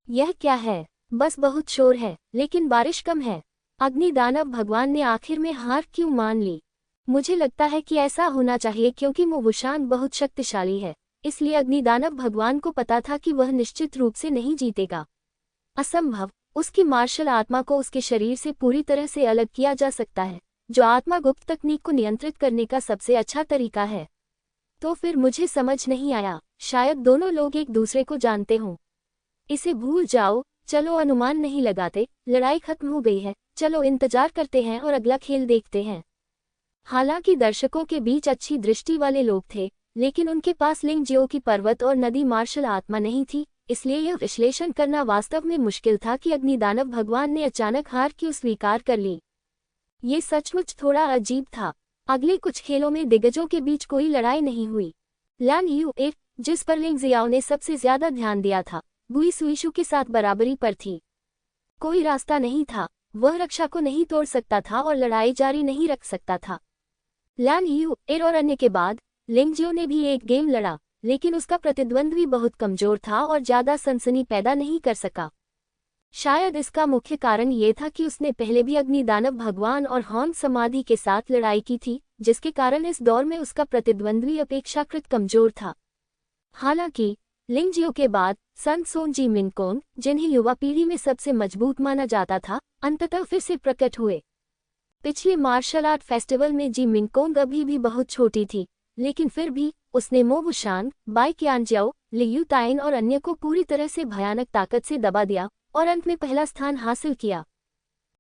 यह क्या है? बस बहुत शोर है, लेकिन बारिश कम है। अग्निदानव भगवान ने आखिर में हार क्यों मान ली? मुझे लगता है कि ऐसा होना चाहिए क्योंकि मो वुशांग बहुत शक्तिशाली है, इसलिए अग्निदानव भगवान को पता था कि वह निश्चित रूप से नहीं जीतेगा। असंभव, उसकी मार्शल आत्मा को उसके शरीर से पूरी तरह से अलग किया जा सकता है, जो आत्मा गुप्त तकनीक को नियंत्रित करने का सबसे अच्छा तरीका है। तो फिर मुझे समझ नहीं आया, शायद दोनों लोग एक दूसरे को जानते हों। इसे भूल जाओ, चलो अनुमान नहीं लगाते, लड़ाई खत्म हो गई है, चलो इंतजार करते हैं और अगला खेल देखते हैं। हालांकि दर्शकों के बीच अच्छी दृष्टि वाले लोग थे, लेकिन उनके पास लिंग जियो की पर्वत और नदी मार्शल आत्मा नहीं थी, इसलिए यह विश्लेषण करना वास्तव में मुश्किल था कि अग्निदानव भगवान ने अचानक हार क्यों स्वीकार कर ली। ये सचमुच थोड़ा अजीब था। अगले कुछ खेलों में दिग्गजों के बीच कोई लड़ाई नहीं हुई। लैन युए, जिस पर लिंग जियाओ ने सबसे ज्यादा ध्यान दिया था, बुई सुईशु के साथ बराबरी पर थी। कोई रास्ता नहीं था, वह रक्षा को नहीं तोड़ सकता था और लड़ाई जारी नहीं रख सकता था। लैन युए और अन्य के बाद लिंग जियो ने भी एक गेम लड़ा, लेकिन उसका प्रतिद्वंद्वी बहुत कमजोर था और ज्यादा सनसनी पैदा नहीं कर सका। शायद इसका मुख्य कारण ये था कि उसने पहले भी अग्निदानव भगवान और हॉन्ग समाधि के साथ लड़ाई की थी, जिसके कारण इस दौर में उसका प्रतिद्वंद्वी अपेक्षाकृत कमजोर था। हालांकि लिंग जियो के बाद सन सोन जी मिंग कोंग, जिन्हें युवा पीढ़ी में सबसे मजबूत माना जाता था, अंततः फिर से प्रकट हुए। पिछले मार्शल आर्ट फेस्टिवल में जी मिंग कोंग अभी भी बहुत छोटी थी, लेकिन फिर भी उसने मो वुशांग, बाई क्यानजियाओ, लियू ताइन और अन्य को पूरी तरह से भयानक ताकत से दबा दिया और अंत में पहला स्थान हासिल किया।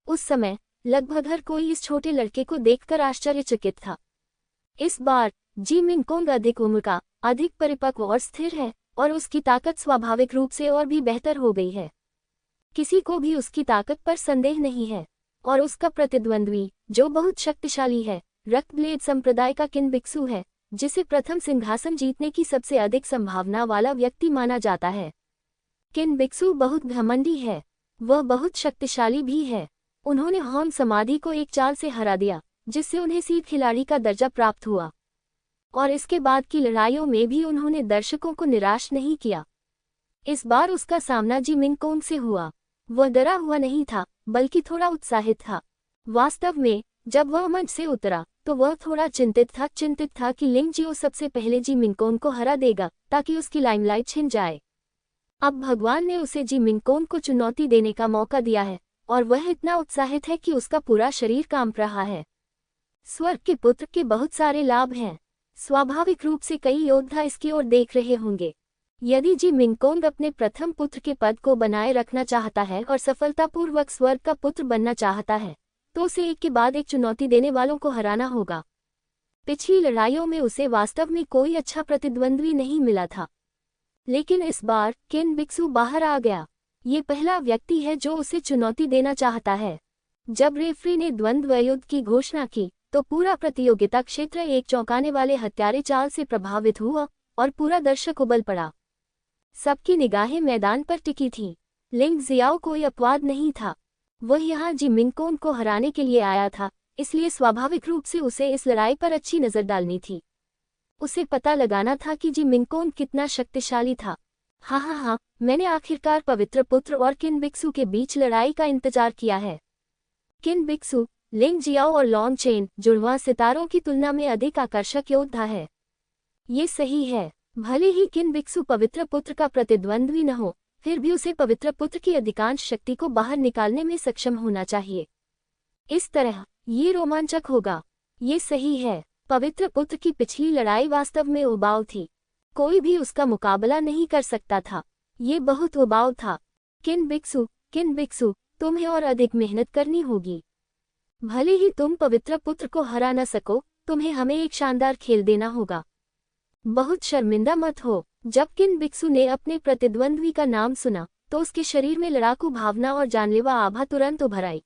उस समय लगभग हर कोई इस छोटे लड़के को देखकर आश्चर्यचकित था। इस बार जी मिंग कोंग अधिक उम्र का, अधिक परिपक्व और स्थिर है, और उसकी ताकत स्वाभाविक रूप से और भी बेहतर हो गई है। किसी को भी उसकी ताकत पर संदेह नहीं है। और उसका प्रतिद्वंद्वी, जो बहुत शक्तिशाली है, रक्तब्लेड संप्रदाय का किन बिक्सु है, जिसे प्रथम सिंहासन जीतने की सबसे अधिक संभावना वाला व्यक्ति माना जाता है। किन बिक्सु बहुत घमंडी है, वह बहुत शक्तिशाली भी है। उन्होंने हॉन्ग समाधि को एक चाल से हरा दिया, जिससे उन्हें सीड खिलाड़ी का दर्जा प्राप्त हुआ। और इसके बाद की लड़ाइयों में भी उन्होंने दर्शकों को निराश नहीं किया। इस बार उसका सामना जी मिंग कोंग से हुआ। वह डरा हुआ नहीं था, बल्कि थोड़ा उत्साहित था। वास्तव में जब वह मंच से उतरा तो वह थोड़ा चिंतित था कि लिंग जियो सबसे पहले जी मिंग कोंग को हरा देगा, ताकि उसकी लाइमलाइट छिन जाए। अब भगवान ने उसे जी मिंग कोंग को चुनौती देने का मौका दिया है, और वह इतना उत्साहित है कि उसका पूरा शरीर कांप रहा है। स्वर्ग के पुत्र के बहुत सारे लाभ हैं। स्वाभाविक रूप से कई योद्धा इसकी ओर देख रहे होंगे। यदि जी मिंग कोंग अपने प्रथम पुत्र के पद को बनाए रखना चाहता है और सफलतापूर्वक स्वर्ग का पुत्र बनना चाहता है, तो उसे एक के बाद एक चुनौती देने वालों को हराना होगा। पिछली लड़ाइयों में उसे वास्तव में कोई अच्छा प्रतिद्वंद्वी नहीं मिला था, लेकिन इस बार किन बिक्सु बाहर आ गया। ये पहला व्यक्ति है जो उसे चुनौती देना चाहता है। जब रेफरी ने द्वंद्व युद्ध की घोषणा की तो पूरा प्रतियोगिता क्षेत्र एक चौंकाने वाले हत्यारे चाल से प्रभावित हुआ और पूरा दर्शक उबल पड़ा। सबकी निगाहें मैदान पर टिकी थीं। लिंग जियाओ कोई अपवाद नहीं था। वह यहाँ जी मिंग कोंग को हराने के लिए आया था, इसलिए स्वाभाविक रूप से उसे इस लड़ाई पर अच्छी नजर डालनी थी। उसे पता लगाना था कि जी मिंगकोन कितना शक्तिशाली था। हाँ, मैंने आखिरकार पवित्र पुत्र और किन बिक्सू के बीच लड़ाई का इंतजार किया है। किन बिक्सू, लिंग जियाओ और लॉन्ग चेन जुड़वां सितारों की तुलना में अधिक आकर्षक योद्धा है। ये सही है। भले ही किन बिक्सू पवित्र पुत्र का प्रतिद्वंद्वी न हो, फिर भी उसे पवित्र पुत्र की अधिकांश शक्ति को बाहर निकालने में सक्षम होना चाहिए। इस तरह ये रोमांचक होगा। ये सही है। पवित्र पुत्र की पिछली लड़ाई वास्तव में उबाऊ थी। कोई भी उसका मुकाबला नहीं कर सकता था। ये बहुत उबाऊ था। किन बिक्सू, तुम्हें और अधिक मेहनत करनी होगी। भले ही तुम पवित्र पुत्र को हरा न सको, तुम्हें हमें एक शानदार खेल देना होगा। बहुत शर्मिंदा मत हो। जब किन बिक्सू ने अपने प्रतिद्वंद्वी का नाम सुना तो उसके शरीर में लड़ाकू भावना और जानलेवा आभा तुरंत उभर आई।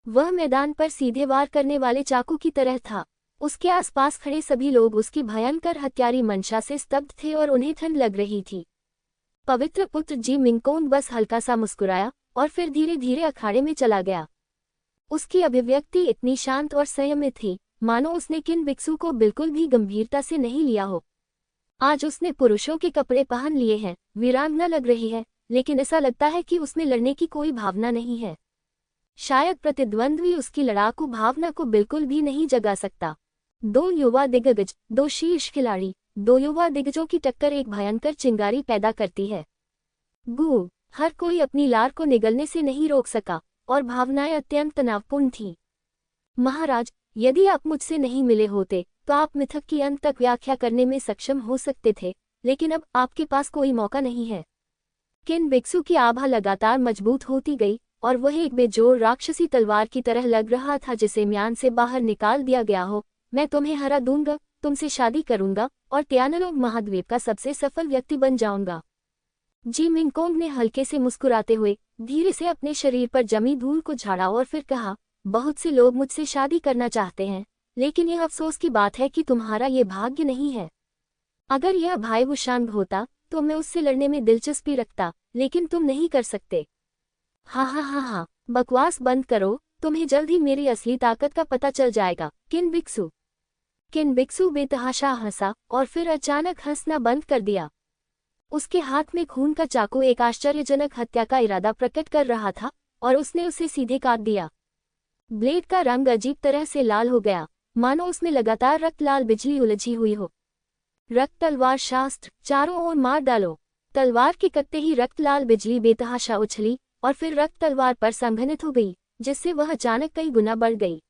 वह मैदान पर सीधे वार करने वाले चाकू की तरह था। उसके आसपास खड़े सभी लोग उसकी भयंकर हत्यारी मंशा से स्तब्ध थे और उन्हें ठंड लग रही थी। पवित्र पुत्र जी मिंगकोन बस हल्का सा मुस्कुराया और फिर धीरे धीरे अखाड़े में चला गया। उसकी अभिव्यक्ति इतनी शांत और संयमित थी, मानो उसने किन बिक्सू को बिल्कुल भी गंभीरता से नहीं लिया हो। आज उसने पुरुषों के कपड़े पहन लिए हैं, वीरांगना लग रही है, लेकिन ऐसा लगता है कि उसमें लड़ने की कोई भावना नहीं है। शायद प्रतिद्वंद्वी उसकी लड़ाकू भावना को बिल्कुल भी नहीं जगा सकता। दो युवा दिग्गज, दो शीर्ष खिलाड़ी, दो युवा दिग्गजों की टक्कर एक भयंकर चिंगारी पैदा करती है। गू, हर कोई अपनी लार को निगलने से नहीं रोक सका और भावनाएं अत्यंत तनावपूर्ण थीं। महाराज, यदि आप मुझसे नहीं मिले होते तो आप मिथक की अंत तक व्याख्या करने में सक्षम हो सकते थे, लेकिन अब आपके पास कोई मौका नहीं है। किन बिक्सू की आभा लगातार मजबूत होती गई और वह एक बेजोड़ राक्षसी तलवार की तरह लग रहा था जिसे म्यान से बाहर निकाल दिया गया हो। मैं तुम्हें हरा दूंगा, तुमसे शादी करूंगा और तियानलोंग महाद्वीप का सबसे सफल व्यक्ति बन जाऊंगा। जी मिंगकोंग ने हल्के से मुस्कुराते हुए धीरे से अपने शरीर पर जमी धूल को झाड़ा और फिर कहा, बहुत से लोग मुझसे शादी करना चाहते हैं, लेकिन यह अफसोस की बात है कि तुम्हारा ये भाग्य नहीं है। अगर यह भाई वुशांग होता तो मैं उससे लड़ने में दिलचस्पी रखता, लेकिन तुम नहीं कर सकते। हाँ, बकवास बंद करो, तुम्हें जल्द ही मेरी असली ताकत का पता चल जाएगा। किन बिक्सू बेतहाशा हंसा और फिर अचानक हंसना बंद कर दिया। उसके हाथ में खून का चाकू एक आश्चर्यजनक हत्या का इरादा प्रकट कर रहा था और उसने उसे सीधे काट दिया। ब्लेड का रंग अजीब तरह से लाल हो गया, मानो उसमें लगातार रक्त लाल बिजली उलझी हुई हो। रक्त तलवार शास्त्र, चारों ओर मार डालो। तलवार के कटते ही रक्त लाल बिजली बेतहाशा उछली और फिर रक्त तलवार पर संघनित हो गई, जिससे वह अचानक कई गुना बढ़ गई।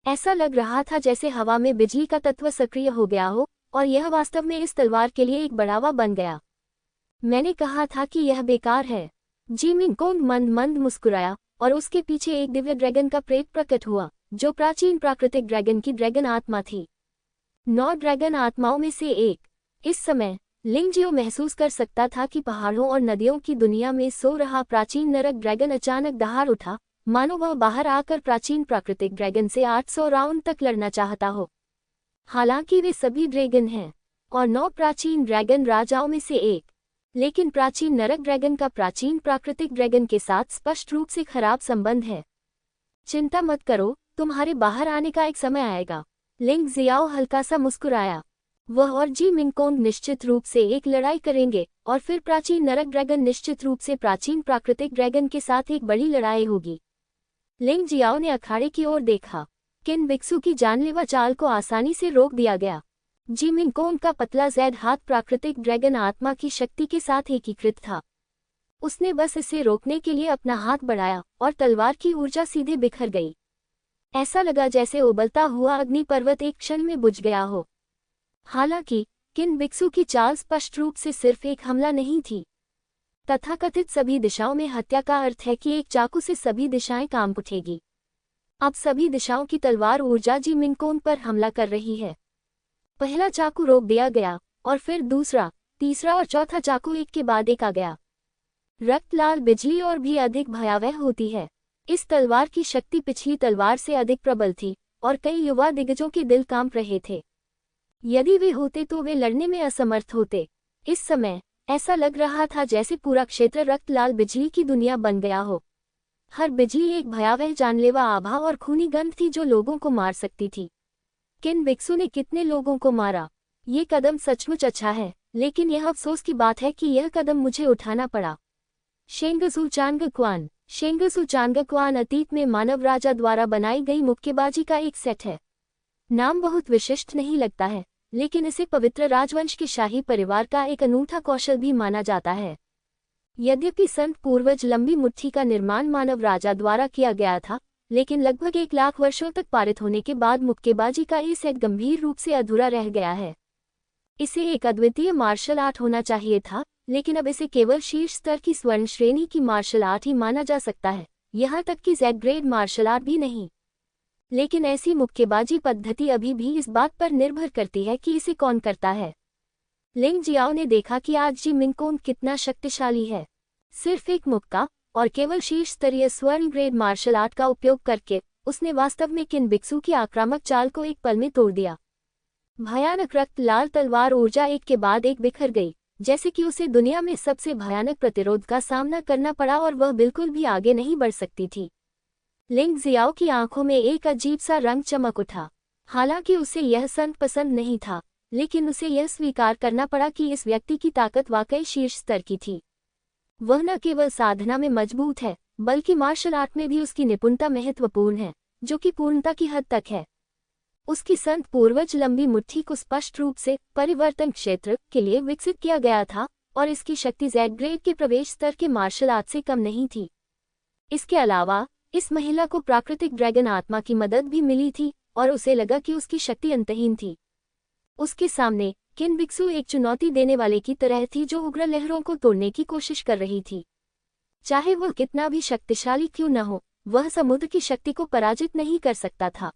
ऐसा लग रहा था जैसे हवा में बिजली का तत्व सक्रिय हो गया हो और यह वास्तव में इस तलवार के लिए एक बढ़ावा बन गया। मैंने कहा था कि यह बेकार है। जी मिंगकोंग मंद मुस्कुराया और उसके पीछे एक दिव्य ड्रैगन का प्रेत प्रकट हुआ, जो प्राचीन प्राकृतिक ड्रैगन की ड्रैगन आत्मा थी। 9 ड्रैगन आत्माओं में से एक। इस समय लिंगजियो महसूस कर सकता था कि पहाड़ों और नदियों की दुनिया में सो रहा प्राचीन नरक ड्रैगन अचानक दहाड़ उठा, मानो वह बाहर आकर प्राचीन प्राकृतिक ड्रैगन से 800 राउंड तक लड़ना चाहता हो। हालांकि वे सभी ड्रैगन हैं और 9 प्राचीन ड्रैगन राजाओं में से एक, लेकिन प्राचीन नरक ड्रैगन का प्राचीन प्राकृतिक ड्रैगन के साथ स्पष्ट रूप से खराब संबंध है। चिंता मत करो, तुम्हारे बाहर आने का एक समय आएगा। लिंग जियाओ हल्का सा मुस्कुराया। वह और जी मिंगकोंग निश्चित रूप से एक लड़ाई करेंगे और फिर प्राचीन नरक ड्रैगन निश्चित रूप से प्राचीन प्राकृतिक ड्रैगन के साथ एक बड़ी लड़ाई होगी। लिंग जियाओ ने अखाड़े की ओर देखा। किन बिक्सू की जानलेवा चाल को आसानी से रोक दिया गया। जी मिंगकोंग का पतला जैद हाथ प्राकृतिक ड्रैगन आत्मा की शक्ति के साथ एकीकृत था। उसने बस इसे रोकने के लिए अपना हाथ बढ़ाया और तलवार की ऊर्जा सीधे बिखर गई। ऐसा लगा जैसे उबलता हुआ अग्नि पर्वत एक क्षण में बुझ गया हो। हालांकि किन बिक्सू की चाल स्पष्ट रूप से सिर्फ एक हमला नहीं थी। तथाकथित सभी दिशाओं में हत्या का अर्थ है कि एक चाकू से सभी दिशाएं काम उठेगी। अब सभी दिशाओं की तलवार ऊर्जा जी मिंगकोंग पर हमला कर रही है। पहला चाकू रोक दिया गया और फिर दूसरा, तीसरा और चौथा चाकू एक के बाद एक आ गया। रक्त लाल बिजली और भी अधिक भयावह होती है। इस तलवार की शक्ति पिछली तलवार से अधिक प्रबल थी और कई युवा दिग्गजों के दिल कांप रहे थे। यदि वे होते तो वे लड़ने में असमर्थ होते। इस समय ऐसा लग रहा था जैसे पूरा क्षेत्र रक्त लाल बिजली की दुनिया बन गया हो। हर बिजली एक भयावह जानलेवा आभा और खूनी गंध थी जो लोगों को मार सकती थी। किन बिक्सू ने कितने लोगों को मारा? ये कदम सचमुच अच्छा है, लेकिन यह अफसोस की बात है कि यह कदम मुझे उठाना पड़ा। शेंगसू चांगक्वान। शेंगसू चांगक्वान अतीत में मानव राजा द्वारा बनाई गई मुक्केबाजी का एक सेट है। नाम बहुत विशिष्ट नहीं लगता है, लेकिन इसे पवित्र राजवंश के शाही परिवार का एक अनूठा कौशल भी माना जाता है। यद्यपि संत पूर्वज लंबी मुट्ठी का निर्माण मानव राजा द्वारा किया गया था, लेकिन लगभग 1 लाख वर्षों तक पारित होने के बाद मुक्केबाजी का ये सेट गंभीर रूप से अधूरा रह गया है। इसे एक अद्वितीय मार्शल आर्ट होना चाहिए था, लेकिन अब इसे केवल शीर्ष स्तर की स्वर्ण श्रेणी की मार्शल आर्ट ही माना जा सकता है, यहाँ तक कि जेड ग्रेड मार्शल आर्ट भी नहीं। लेकिन ऐसी मुक्केबाजी पद्धति अभी भी इस बात पर निर्भर करती है कि इसे कौन करता है। लिंग जियाओ ने देखा कि आज जी मिंग कोंग कितना शक्तिशाली है। सिर्फ एक मुक्का और केवल शीर्ष स्तरीय स्वर्ण ग्रेड मार्शल आर्ट का उपयोग करके उसने वास्तव में किन बिक्सू की आक्रामक चाल को एक पल में तोड़ दिया। भयानक रक्त लाल तलवार ऊर्जा एक के बाद एक बिखर गई, जैसे कि उसे दुनिया में सबसे भयानक प्रतिरोध का सामना करना पड़ा और वह बिल्कुल भी आगे नहीं बढ़ सकती थी। लिंग जियाओ की आंखों में एक अजीब सा रंग चमक उठा। हालांकि उसे यह संत पसंद नहीं था, लेकिन उसे यह स्वीकार करना पड़ा कि इस व्यक्ति की ताकत वाकई शीर्ष स्तर की थी। वह न केवल साधना में मजबूत है, बल्कि मार्शल आर्ट में भी उसकी निपुणता महत्वपूर्ण है, जो कि पूर्णता की हद तक है। उसकी संत पूर्वज लंबी मुट्ठी को स्पष्ट रूप से परिवर्तन क्षेत्र के लिए विकसित किया गया था, और इसकी शक्ति जेड ग्रेड के प्रवेश स्तर के मार्शल आर्ट से कम नहीं थी। इसके अलावा इस महिला को प्राकृतिक ड्रैगन आत्मा की मदद भी मिली थी, और उसे लगा कि उसकी शक्ति अंतहीन थी। उसके सामने किन बिक्सू एक चुनौती देने वाले की तरह थी जो उग्र लहरों को तोड़ने की कोशिश कर रही थी। चाहे वह कितना भी शक्तिशाली क्यों न हो, वह समुद्र की शक्ति को पराजित नहीं कर सकता था।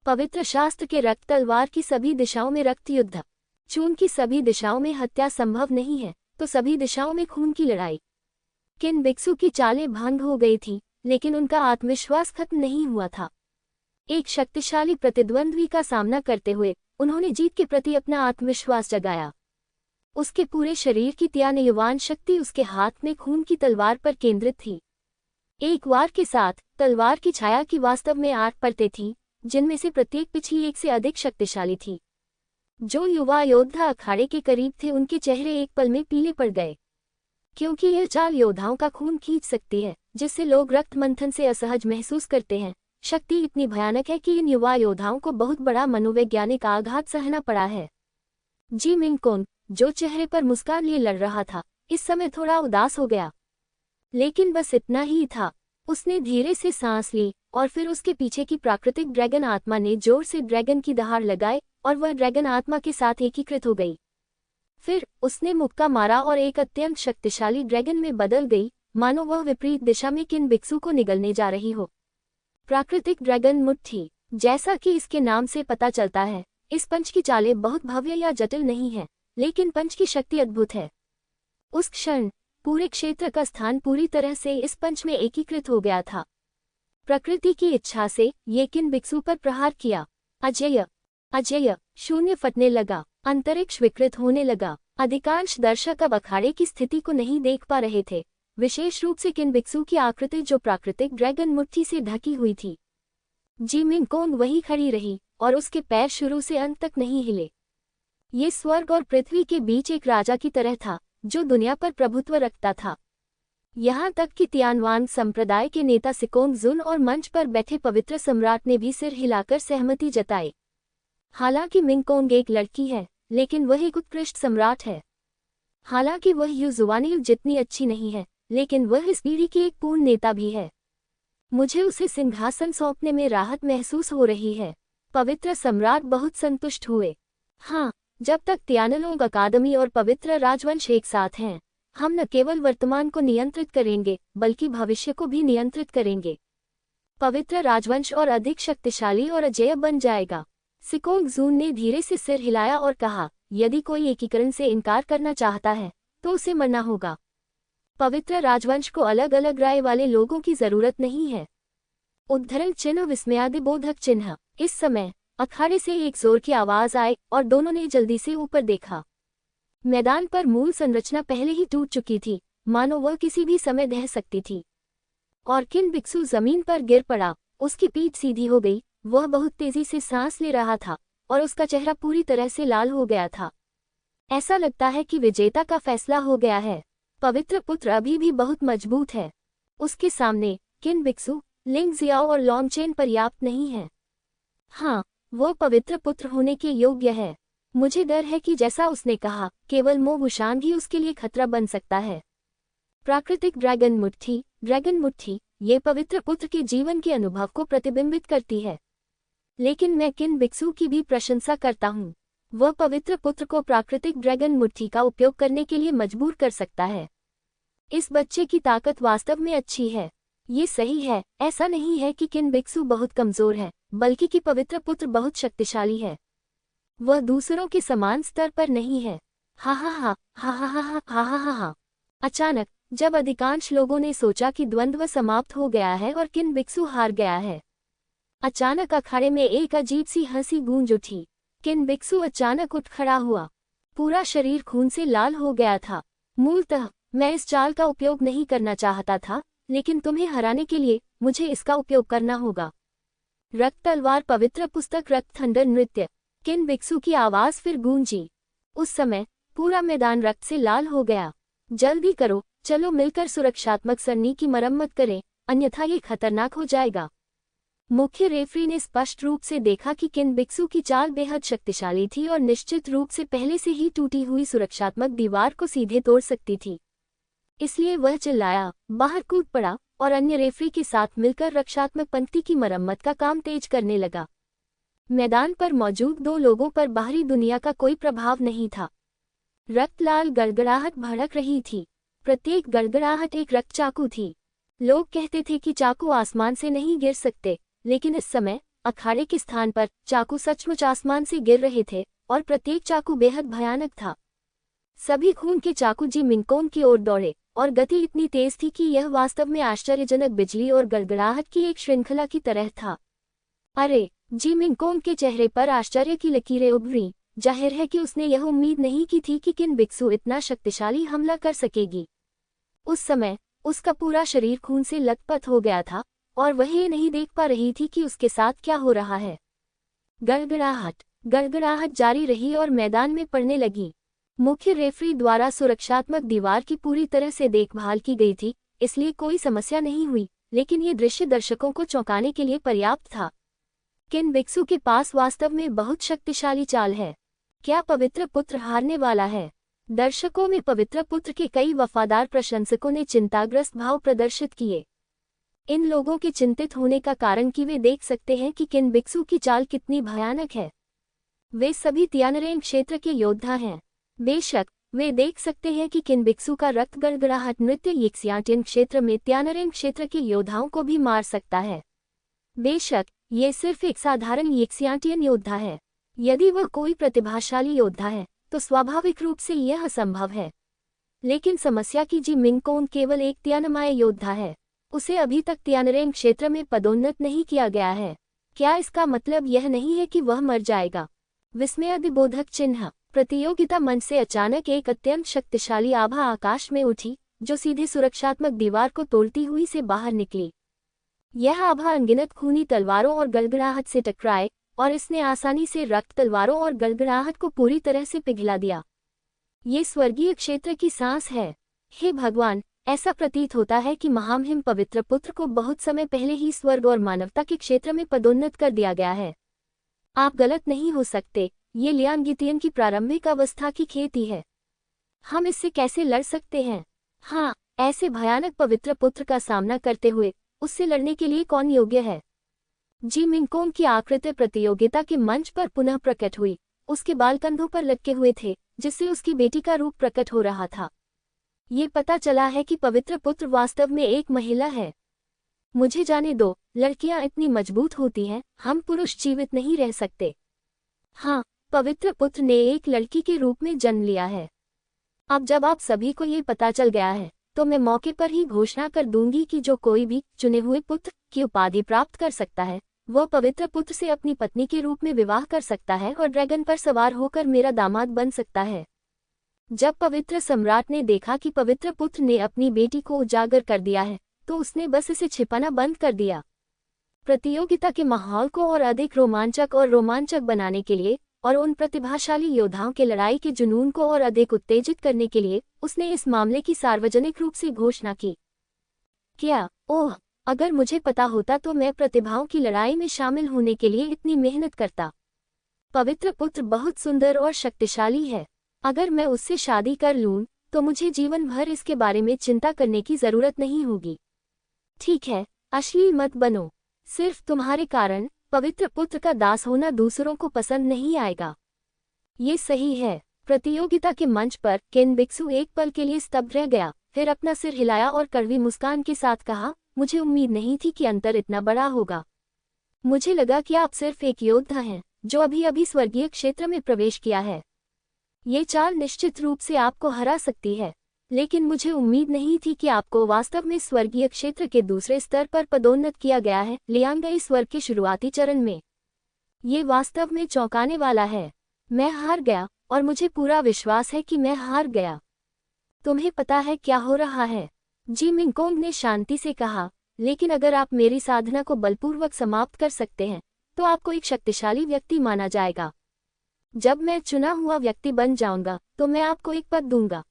पवित्र शास्त्र के रक्त तलवार की सभी दिशाओं में रक्त युद्ध, चून की सभी दिशाओं में हत्या संभव नहीं है, तो सभी दिशाओं में खून की लड़ाई। किन बिक्सू की चालें भंग हो गई थी, लेकिन उनका आत्मविश्वास खत्म नहीं हुआ था। एक शक्तिशाली प्रतिद्वंद्वी का सामना करते हुए उन्होंने जीत के प्रति अपना आत्मविश्वास जगाया। उसके पूरे शरीर की त्यागवान शक्ति उसके हाथ में खून की तलवार पर केंद्रित थी। एक वार के साथ तलवार की छाया की वास्तव में 8 परतें थीं, जिनमें से प्रत्येक पिछली एक से अधिक शक्तिशाली थी। जो युवा योद्धा अखाड़े के करीब थे उनके चेहरे एक पल में पीले पड़ गए, क्योंकि यह चाल योद्धाओं का खून खींच सकती है, जिससे लोग रक्त मंथन से असहज महसूस करते हैं। शक्ति इतनी भयानक है कि इन युवा योद्धाओं को बहुत बड़ा मनोवैज्ञानिक आघात सहना पड़ा है। जी मिंग कोंग, जो चेहरे पर मुस्कान लिए लड़ रहा था, इस समय थोड़ा उदास हो गया। लेकिन बस इतना ही था। उसने धीरे से सांस ली, और फिर उसके पीछे की प्राकृतिक ड्रैगन आत्मा ने जोर से ड्रैगन की दहाड़ लगाई, और वह ड्रैगन आत्मा के साथ एकीकृत हो गई। फिर उसने मुक्का मारा और एक अत्यंत शक्तिशाली ड्रैगन में बदल गई, मानो वह विपरीत दिशा में किन बिक्सू को निगलने जा रही हो। प्राकृतिक ड्रैगन मुट्ठी। जैसा कि इसके नाम से पता चलता है, इस पंच की चालें बहुत भव्य या जटिल नहीं है, लेकिन पंच की शक्ति अद्भुत है। उस क्षण पूरे क्षेत्र का स्थान पूरी तरह से इस पंच में एकीकृत हो गया था। प्रकृति की इच्छा से ये किन बिक्सू पर प्रहार किया। अजेय अजेय। शून्य फटने लगा, अंतरिक्ष विकृत होने लगा। अधिकांश दर्शक अब अखाड़े की स्थिति को नहीं देख पा रहे थे, विशेष रूप से किन बिक्सू की आकृति जो प्राकृतिक ड्रैगन मुट्ठी से ढकी हुई थी। जी मिंग कोंग वहीं खड़ी रही, और उसके पैर शुरू से अंत तक नहीं हिले। ये स्वर्ग और पृथ्वी के बीच एक राजा की तरह था, जो दुनिया पर प्रभुत्व रखता था। यहाँ तक कि तियानवान संप्रदाय के नेता सिकोंग जुन और मंच पर बैठे पवित्र सम्राट ने भी सिर हिलाकर सहमति जताई। हालांकि मिंग कोंग एक लड़की है, लेकिन वह एक उत्कृष्ट सम्राट है। हालांकि वह युजुआनिल जितनी अच्छी नहीं है, लेकिन वह इस पीढ़ी की एक पूर्ण नेता भी है। मुझे उसे सिंहासन सौंपने में राहत महसूस हो रही है। पवित्र सम्राट बहुत संतुष्ट हुए। हाँ, जब तक तियानलोंग अकादमी और पवित्र राजवंश एक साथ हैं, हम न केवल वर्तमान को नियंत्रित करेंगे, बल्कि भविष्य को भी नियंत्रित करेंगे। पवित्र राजवंश और अधिक शक्तिशाली और अजेय बन जाएगा। सिकोंग जून ने धीरे से सिर हिलाया और कहा, यदि कोई एकीकरण से इनकार करना चाहता है, तो उसे मरना होगा। पवित्र राजवंश को अलग अलग राय वाले लोगों की जरूरत नहीं है। उद्धरण चिन्ह विस्मयादिबोधक चिन्ह। इस समय अखाड़े से एक जोर की आवाज आई और दोनों ने जल्दी से ऊपर देखा। मैदान पर मूल संरचना पहले ही टूट चुकी थी, मानो वह किसी भी समय ढह सकती थी। और किन बिक्सु जमीन पर गिर पड़ा। उसकी पीठ सीधी हो गई, वह बहुत तेजी से सांस ले रहा था और उसका चेहरा पूरी तरह से लाल हो गया था। ऐसा लगता है कि विजेता का फैसला हो गया है। पवित्र पुत्र अभी भी बहुत मजबूत है। उसके सामने किन बिक्सु, लिंग जियाओ और लॉन्गचेन पर्याप्त नहीं है। हाँ, वो पवित्र पुत्र होने के योग्य है। मुझे डर है कि जैसा उसने कहा, केवल मो वुशान ही उसके लिए खतरा बन सकता है। प्राकृतिक ड्रैगन मुट्ठी ये पवित्र पुत्र के जीवन के अनुभव को प्रतिबिंबित करती है। लेकिन मैं किन बिक्सु की भी प्रशंसा करता हूँ। वह पवित्र पुत्र को प्राकृतिक ड्रैगन मुट्ठी का उपयोग करने के लिए मजबूर कर सकता है। इस बच्चे की ताकत वास्तव में अच्छी है। ये सही है, ऐसा नहीं है कि किन बिक्सु बहुत कमजोर है, बल्कि कि पवित्र पुत्र बहुत शक्तिशाली है। वह दूसरों के समान स्तर पर नहीं है। हा हा हा हा हा हा हा हा हा हा हा। अचानक जब अधिकांश लोगों ने सोचा कि द्वंद्व समाप्त हो गया है और किन बिक्सु हार गया है, अचानक अखाड़े में एक अजीब सी हंसी गूंज उठी। किन बिक्सु अचानक उठ खड़ा हुआ। पूरा शरीर खून से लाल हो गया था। मूलतः मैं इस चाल का उपयोग नहीं करना चाहता था, लेकिन तुम्हें हराने के लिए मुझे इसका उपयोग करना होगा। रक्त तलवार पवित्र पुस्तक रक्त थंडर नृत्य। किन बिक्सु की आवाज फिर गूंजी। उस समय पूरा मैदान रक्त से लाल हो गया। जल्दी करो, चलो मिलकर सुरक्षात्मक सरनी की मरम्मत करें, अन्यथा ये खतरनाक हो जाएगा। मुख्य रेफरी ने स्पष्ट रूप से देखा कि किन बिक्सु की चाल बेहद शक्तिशाली थी और निश्चित रूप से पहले से ही टूटी हुई सुरक्षात्मक दीवार को सीधे तोड़ सकती थी। इसलिए वह चिल्लाया, बाहर कूद पड़ा और अन्य रेफरी के साथ मिलकर रक्षात्मक पंक्ति की मरम्मत का काम तेज करने लगा। मैदान पर मौजूद 2 लोगों पर बाहरी दुनिया का कोई प्रभाव नहीं था। रक्त लाल गड़गड़ाहट भड़क रही थी। प्रत्येक गड़गड़ाहट एक रक्त चाकू थी। लोग कहते थे कि चाकू आसमान से नहीं गिर सकते, लेकिन इस समय अखाड़े के स्थान पर चाकू सचमुच आसमान से गिर रहे थे और प्रत्येक चाकू बेहद भयानक था। सभी खून के चाकू जी मिंगकोंग की ओर दौड़े और गति इतनी तेज थी कि यह वास्तव में आश्चर्यजनक बिजली और गड़गड़ाहट की एक श्रृंखला की तरह था। अरे, जी मिंगकोंग के चेहरे पर आश्चर्य की लकीरें उभरी। जाहिर है कि उसने यह उम्मीद नहीं की थी कि किन बिक्सु इतना शक्तिशाली हमला कर सकेगी। उस समय उसका पूरा शरीर खून से लथपथ हो गया था और वह ये नहीं देख पा रही थी कि उसके साथ क्या हो रहा है। गड़गड़ाहट जारी रही और मैदान में पड़ने लगी। मुख्य रेफरी द्वारा सुरक्षात्मक दीवार की पूरी तरह से देखभाल की गई थी, इसलिए कोई समस्या नहीं हुई, लेकिन ये दृश्य दर्शकों को चौंकाने के लिए पर्याप्त था। किन बिक्सु के पास वास्तव में बहुत शक्तिशाली चाल है। क्या पवित्र पुत्र हारने वाला है? दर्शकों में पवित्र पुत्र के कई वफादार प्रशंसकों ने चिंताग्रस्त भाव प्रदर्शित किए। इन लोगों के चिंतित होने का कारण कि वे देख सकते हैं कि किन बिक्सु की चाल कितनी भयानक है। वे सभी तियानरेन क्षेत्र के योद्धा हैं। बेशक वे देख सकते हैं कि किन बिक्सु का रक्त गड़गड़ाहट नृत्य यिक्सियांटियन क्षेत्र में तियानरेन क्षेत्र के योद्धाओं को भी मार सकता है। बेशक ये सिर्फ एक साधारण यिक्सियांटियन योद्धा है। यदि वह कोई प्रतिभाशाली योद्धा है तो स्वाभाविक रूप से यह असंभव है। लेकिन समस्या की जी मिंगकोंग केवल एक तियानमाय योद्धा है। उसे अभी तक तियानरेन क्षेत्र में पदोन्नत नहीं किया गया है। क्या इसका मतलब यह नहीं है कि वह मर जाएगा? विस्मयादिबोधक चिन्ह। प्रतियोगिता मंच से अचानक एक अत्यंत शक्तिशाली आभा आकाश में उठी, जो सीधे सुरक्षात्मक दीवार को तोड़ती हुई से बाहर निकली। यह आभा अनगिनत खूनी तलवारों और गड़गड़ाहट से टकराए और इसने आसानी से रक्त तलवारों और गड़गड़ाहट को पूरी तरह से पिघला दिया। ये स्वर्गीय क्षेत्र की सांस है। हे भगवान, ऐसा प्रतीत होता है कि महामहिम पवित्र पुत्र को बहुत समय पहले ही स्वर्ग और मानवता के क्षेत्र में पदोन्नत कर दिया गया है। आप गलत नहीं हो सकते। ये लियांगितियन की प्रारंभिक अवस्था की खेती है। हम इससे कैसे लड़ सकते हैं? हाँ, ऐसे भयानक पवित्र पुत्र का सामना करते हुए उससे लड़ने के लिए कौन योग्य है? जी मिंगकोंग की आकृति प्रतियोगिता के मंच पर पुनः प्रकट हुई। उसके बाल कंधों पर लटके हुए थे, जिससे उसकी बेटी का रूप प्रकट हो रहा था। ये पता चला है कि पवित्र पुत्र वास्तव में एक महिला है। मुझे जाने दो, लड़कियां इतनी मजबूत होती हैं, हम पुरुष जीवित नहीं रह सकते। हाँ, पवित्र पुत्र ने एक लड़की के रूप में जन्म लिया है। अब जब आप सभी को ये पता चल गया है, तो मैं मौके पर ही घोषणा कर दूंगी कि जो कोई भी चुने हुए पुत्र की उपाधि प्राप्त कर सकता है, वह पवित्र पुत्र से अपनी पत्नी के रूप में विवाह कर सकता है और ड्रैगन पर सवार होकर मेरा दामाद बन सकता है। जब पवित्र सम्राट ने देखा कि पवित्र पुत्र ने अपनी बेटी को उजागर कर दिया है, तो उसने बस इसे छिपाना बंद कर दिया। प्रतियोगिता के माहौल को और अधिक रोमांचक बनाने के लिए और उन प्रतिभाशाली योद्धाओं के लड़ाई के जुनून को और अधिक उत्तेजित करने के लिए उसने इस मामले की सार्वजनिक रूप से घोषणा की। क्या, ओह, अगर मुझे पता होता तो मैं प्रतिभाओं की लड़ाई में शामिल होने के लिए इतनी मेहनत करता। पवित्र पुत्र बहुत सुंदर और शक्तिशाली है। अगर मैं उससे शादी कर लूं तो मुझे जीवन भर इसके बारे में चिंता करने की जरूरत नहीं होगी। ठीक है, अश्लील मत बनो। सिर्फ तुम्हारे कारण पवित्र पुत्र का दास होना दूसरों को पसंद नहीं आएगा। ये सही है। प्रतियोगिता के मंच पर केन बिक्सू एक पल के लिए स्तब्ध रह गया, फिर अपना सिर हिलाया और कड़वी मुस्कान के साथ कहा, मुझे उम्मीद नहीं थी कि अंतर इतना बड़ा होगा। मुझे लगा कि आप सिर्फ एक योद्धा हैं जो अभी अभी स्वर्गीय क्षेत्र में प्रवेश किया है। ये चाल निश्चित रूप से आपको हरा सकती है, लेकिन मुझे उम्मीद नहीं थी कि आपको वास्तव में स्वर्गीय क्षेत्र के दूसरे स्तर पर पदोन्नत किया गया है। लियांगई स्वर्ग के शुरुआती चरण में ये वास्तव में चौंकाने वाला है। मैं हार गया और मुझे पूरा विश्वास है कि मैं हार गया। तुम्हें पता है क्या हो रहा है? जी मिंगकोंग ने शांति से कहा, लेकिन अगर आप मेरी साधना को बलपूर्वक समाप्त कर सकते हैं तो आपको एक शक्तिशाली व्यक्ति माना जाएगा। जब मैं चुना हुआ व्यक्ति बन जाऊंगा तो मैं आपको एक पद दूंगा।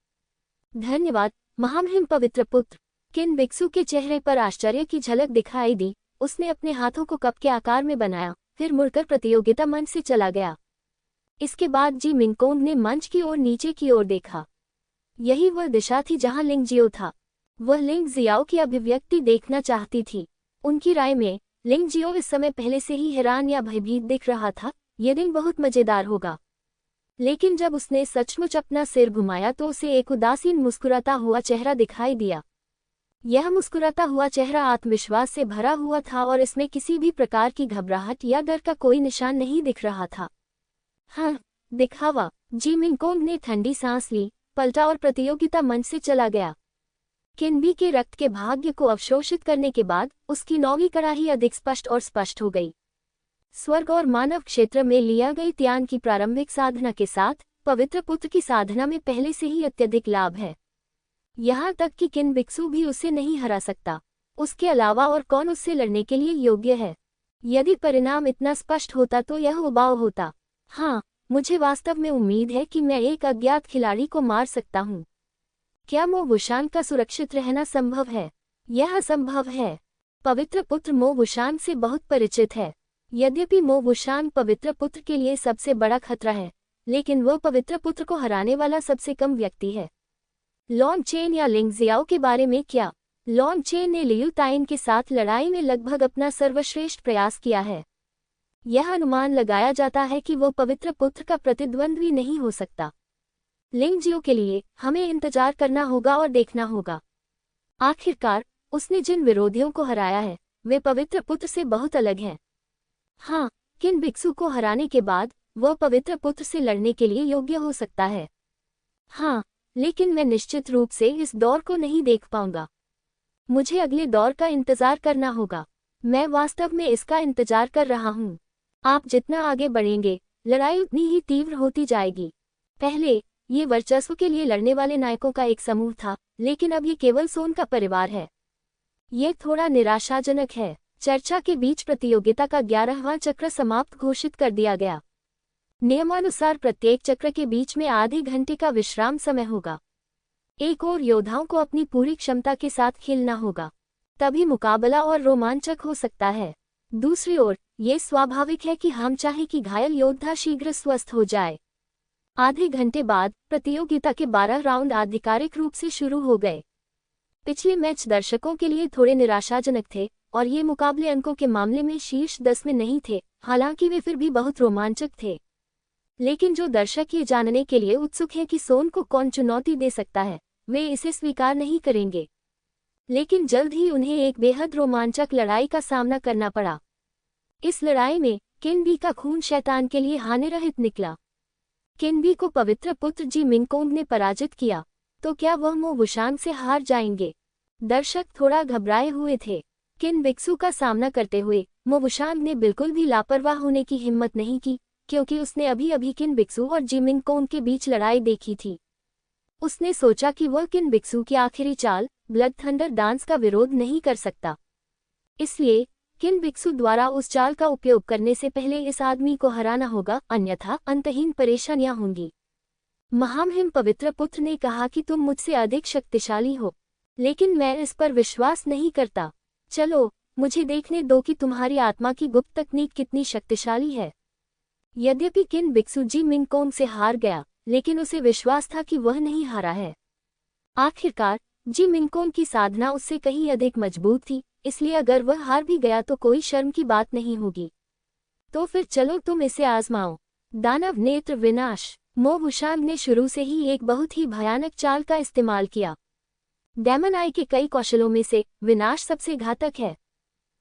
धन्यवाद महामहिम पवित्र पुत्र। केन बिक्सू के चेहरे पर आश्चर्य की झलक दिखाई दी। उसने अपने हाथों को कप के आकार में बनाया, फिर मुड़कर प्रतियोगिता मंच से चला गया। इसके बाद जी मिंगकोंग ने मंच की ओर नीचे की ओर देखा। यही वह दिशा थी जहां लिंग जियो था। वह लिंग जियाओ की अभिव्यक्ति देखना चाहती थी। उनकी राय में लिंग जियो इस समय पहले से ही हैरान या भयभीत दिख रहा था। यह दिन बहुत मजेदार होगा। लेकिन जब उसने सचमुच अपना सिर घुमाया तो उसे एक उदासीन मुस्कुराता हुआ चेहरा दिखाई दिया। यह मुस्कुराता हुआ चेहरा आत्मविश्वास से भरा हुआ था और इसमें किसी भी प्रकार की घबराहट या डर का कोई निशान नहीं दिख रहा था। हाँ, दिखावा। जी मिंगकोंग ने ठंडी सांस ली, पलटा और प्रतियोगिता मंच से चला गया। किनबी के रक्त के भाग्य को अवशोषित करने के बाद उसकी नौवीं कड़ाही अधिक स्पष्ट हो गई। स्वर्ग और मानव क्षेत्र में लिया गई त्यान की प्रारंभिक साधना के साथ पवित्र पुत्र की साधना में पहले से ही अत्यधिक लाभ है। यहाँ तक कि किन बिक्सू भी उसे नहीं हरा सकता। उसके अलावा और कौन उससे लड़ने के लिए योग्य है? यदि परिणाम इतना स्पष्ट होता तो यह उबाऊ होता। हाँ, मुझे वास्तव में उम्मीद है कि मैं एक अज्ञात खिलाड़ी को मार सकता हूँ। क्या मो वुशान का सुरक्षित रहना संभव है? यह असंभव है। पवित्र पुत्र मो वुशान से बहुत परिचित है। यद्यपि मो वुशान पवित्र पुत्र के लिए सबसे बड़ा खतरा है, लेकिन वह पवित्र पुत्र को हराने वाला सबसे कम व्यक्ति है। लॉन्ग चेन या लिंग जियाओ के बारे में क्या? लॉन्ग चेन ने लियू ताइन के साथ लड़ाई में लगभग अपना सर्वश्रेष्ठ प्रयास किया है। यह अनुमान लगाया जाता है कि वो पवित्र पुत्र का प्रतिद्वंद्वी नहीं हो सकता। लिंग जियो के लिए हमें इंतजार करना होगा और देखना होगा। आखिरकार उसने जिन विरोधियों को हराया है वे पवित्र पुत्र से बहुत अलग हैं। हाँ, किन बिक्सू को हराने के बाद वह पवित्र पुत्र से लड़ने के लिए योग्य हो सकता है। हाँ, लेकिन मैं निश्चित रूप से इस दौर को नहीं देख पाऊंगा। मुझे अगले दौर का इंतजार करना होगा। मैं वास्तव में इसका इंतजार कर रहा हूँ। आप जितना आगे बढ़ेंगे लड़ाई उतनी ही तीव्र होती जाएगी। पहले ये वर्चस्व के लिए लड़ने वाले नायकों का एक समूह था, लेकिन अब ये केवल सोन का परिवार है। ये थोड़ा निराशाजनक है। चर्चा के बीच प्रतियोगिता का 11वां चक्र समाप्त घोषित कर दिया गया। नियमानुसार प्रत्येक चक्र के बीच में आधे घंटे का विश्राम समय होगा। एक और योद्धाओं को अपनी पूरी क्षमता के साथ खेलना होगा, तभी मुकाबला और रोमांचक हो सकता है। दूसरी ओर ये स्वाभाविक है कि हम चाहें कि घायल योद्धा शीघ्र स्वस्थ हो जाए। आधे घंटे बाद प्रतियोगिता के 12 राउंड आधिकारिक रूप से शुरू हो गए। पिछले मैच दर्शकों के लिए थोड़े निराशाजनक थे और ये मुकाबले अंकों के मामले में शीर्ष 10 में नहीं थे, हालांकि वे फिर भी बहुत रोमांचक थे। लेकिन जो दर्शक ये जानने के लिए उत्सुक हैं कि सोन को कौन चुनौती दे सकता है, वे इसे स्वीकार नहीं करेंगे। लेकिन जल्द ही उन्हें एक बेहद रोमांचक लड़ाई का सामना करना पड़ा। इस लड़ाई में किनबी का खून शैतान के लिए हानिरहित निकला। किनबी को पवित्र पुत्र जी मिंगकोंग ने पराजित किया, तो क्या वह मो वुशान से हार जाएंगे? दर्शक थोड़ा घबराए हुए थे। किन बिक्सू का सामना करते हुए मो वुशान ने बिल्कुल भी लापरवाह होने की हिम्मत नहीं की, क्योंकि उसने अभी अभी किन बिक्सू और जी मिंगकोंग के बीच लड़ाई देखी थी। उसने सोचा कि वह किन बिक्सू की आखिरी चाल ब्लड थंडर डांस का विरोध नहीं कर सकता। इसलिए किन बिक्सू द्वारा उस चाल का उपयोग करने से पहले इस आदमी को हराना होगा, अन्यथा अंतहीन परेशानियां होंगी। महामहिम पवित्र पुत्र ने कहा कि तुम मुझसे अधिक शक्तिशाली हो, लेकिन मैं इस पर विश्वास नहीं करता। चलो मुझे देखने दो कि तुम्हारी आत्मा की गुप्त तकनीक कितनी शक्तिशाली है। यद्यपि किन बिक्सू जी मिंगकोंग से हार गया, लेकिन उसे विश्वास था कि वह नहीं हारा है। आखिरकार जी मिंगकोंग की साधना उससे कहीं अधिक मजबूत थी, इसलिए अगर वह हार भी गया तो कोई शर्म की बात नहीं होगी। तो फिर चलो तुम इसे आजमाओ। दानव नेत्र विनाश। मो वुशांग ने शुरू से ही एक बहुत ही भयानक चाल का इस्तेमाल किया। डेमन आई के कई कौशलों में से विनाश सबसे घातक है,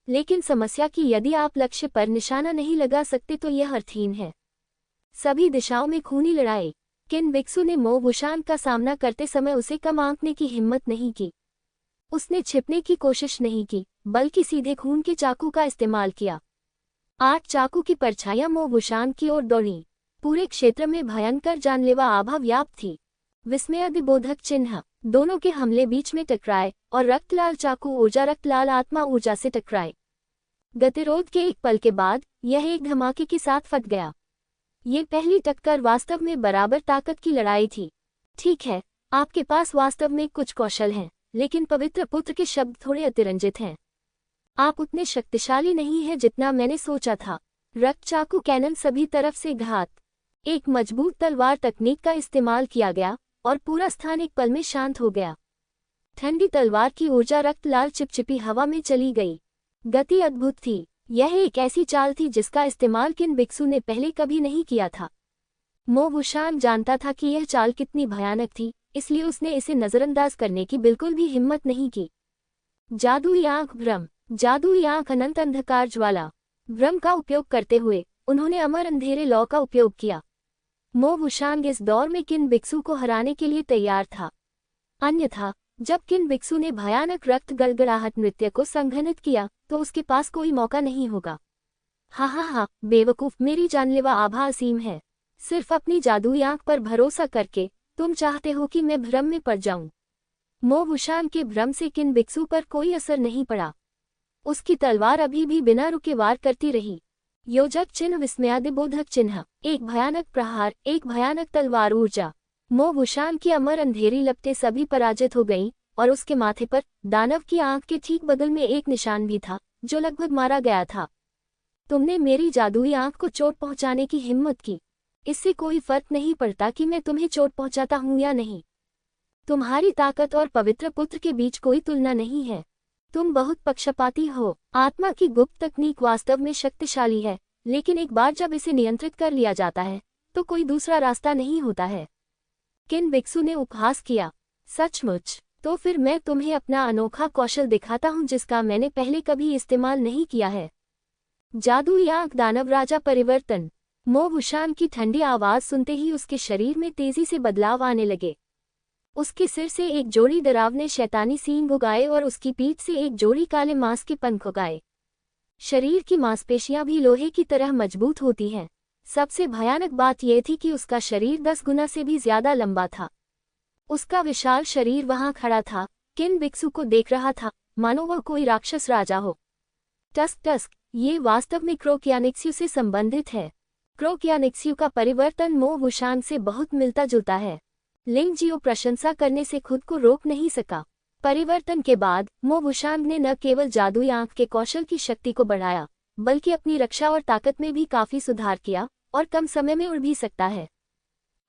लेकिन समस्या कि यदि आप लक्ष्य पर निशाना नहीं लगा सकते तो यह अर्थहीन है। सभी दिशाओं में खूनी लड़ाई। किन बिक्सू ने मो वुशांग का सामना करते समय उसे कम आंकने की हिम्मत नहीं की। उसने छिपने की कोशिश नहीं की, बल्कि सीधे खून के चाकू का इस्तेमाल किया। 8 चाकू की परछाइयां मो वुशांग की ओर दौड़ी। पूरे क्षेत्र में भयंकर जानलेवा आभा व्याप्त थी। विस्मयादिबोधक चिन्ह। दोनों के हमले बीच में टकराए और रक्तलाल चाकू ऊर्जा रक्तलाल आत्मा ऊर्जा से टकराए। गतिरोध के एक पल के बाद यह एक धमाके के साथ फट गया। ये पहली टक्कर वास्तव में बराबर ताकत की लड़ाई थी। ठीक है, आपके पास वास्तव में कुछ कौशल हैं, लेकिन पवित्र पुत्र के शब्द थोड़े अतिरंजित हैं। आप उतने शक्तिशाली नहीं हैं जितना मैंने सोचा था। रक्त चाकू कैनन सभी तरफ से घात। एक मजबूत तलवार तकनीक का इस्तेमाल किया गया और पूरा स्थान एक पल में शांत हो गया। ठंडी तलवार की ऊर्जा रक्त लाल चिपचिपी हवा में चली गई। गति अद्भुत थी। यह एक ऐसी चाल थी जिसका इस्तेमाल किन बिक्सू ने पहले कभी नहीं किया था। मो वुशांग जानता था कि यह चाल कितनी भयानक थी, इसलिए उसने इसे नजरअंदाज करने की बिल्कुल भी हिम्मत नहीं की। जादुई आंख भ्रम। जादुई आंख अनंत अंधकार ज्वाला। भ्रम का उपयोग करते हुए उन्होंने अमर अंधेरे लौ का उपयोग किया। मो वुशांग इस दौर में किन बिक्सू को हराने के लिए तैयार था। अन्यथा जब किन बिक्सू ने भयानक रक्त गड़गड़ाहट नृत्य को संघनित किया तो उसके पास कोई मौका नहीं होगा। हा बेवकूफ, मेरी जानलेवा आभा असीम है। सिर्फ अपनी जादुई आंख पर भरोसा करके तुम चाहते हो कि मैं भ्रम में पड़ जाऊं। मो वुशांग के भ्रम से किन बिक्सू पर कोई असर नहीं पड़ा। उसकी तलवार अभी भी बिना रुके वार करती रही। योजक चिन्ह विस्मयादिबोधक चिन्ह। एक भयानक प्रहार, एक भयानक तलवार ऊर्जा। मो वुशांग की अमर अंधेरी लपटें सभी पराजित हो गईं और उसके माथे पर दानव की आंख के ठीक बगल में एक निशान भी था जो लगभग मारा गया था। तुमने मेरी जादुई आंख को चोट पहुंचाने की हिम्मत की। इससे कोई फर्क नहीं पड़ता कि मैं तुम्हें चोट पहुंचाता हूं या नहीं। तुम्हारी ताकत और पवित्र पुत्र के बीच कोई तुलना नहीं है। तुम बहुत पक्षपाती हो। आत्मा की गुप्त तकनीक वास्तव में शक्तिशाली है, लेकिन एक बार जब इसे नियंत्रित कर लिया जाता है तो कोई दूसरा रास्ता नहीं होता है। किन बिक्सू ने उपहास किया। सचमुच? तो फिर मैं तुम्हें अपना अनोखा कौशल दिखाता हूं जिसका मैंने पहले कभी इस्तेमाल नहीं किया है। जादुई आंख दानव राजा परिवर्तन। मो वुशांग की ठंडी आवाज सुनते ही उसके शरीर में तेजी से बदलाव आने लगे। उसके सिर से एक जोड़ी डरावने शैतानी सींग उगाए और उसकी पीठ से एक जोड़ी काले मांस के पंख उगाए। शरीर की मांसपेशियां भी लोहे की तरह मजबूत होती हैं। सबसे भयानक बात यह थी कि उसका शरीर 10 गुना से भी ज्यादा लंबा था। उसका विशाल शरीर वहां खड़ा था, किन बिक्सू को देख रहा था, मानो वह कोई राक्षस राजा हो। टस्क, ये वास्तव में क्रोकियानिक्स्यू से संबंधित है। क्रोकियानिक्स्यू का परिवर्तन मो वुशांग से बहुत मिलता जुलता है। लिंग जियो प्रशंसा करने से खुद को रोक नहीं सका। परिवर्तन के बाद मो वुशांग ने न केवल जादुई आंख के कौशल की शक्ति को बढ़ाया, बल्कि अपनी रक्षा और ताकत में भी काफी सुधार किया और कम समय में उड़ भी सकता है।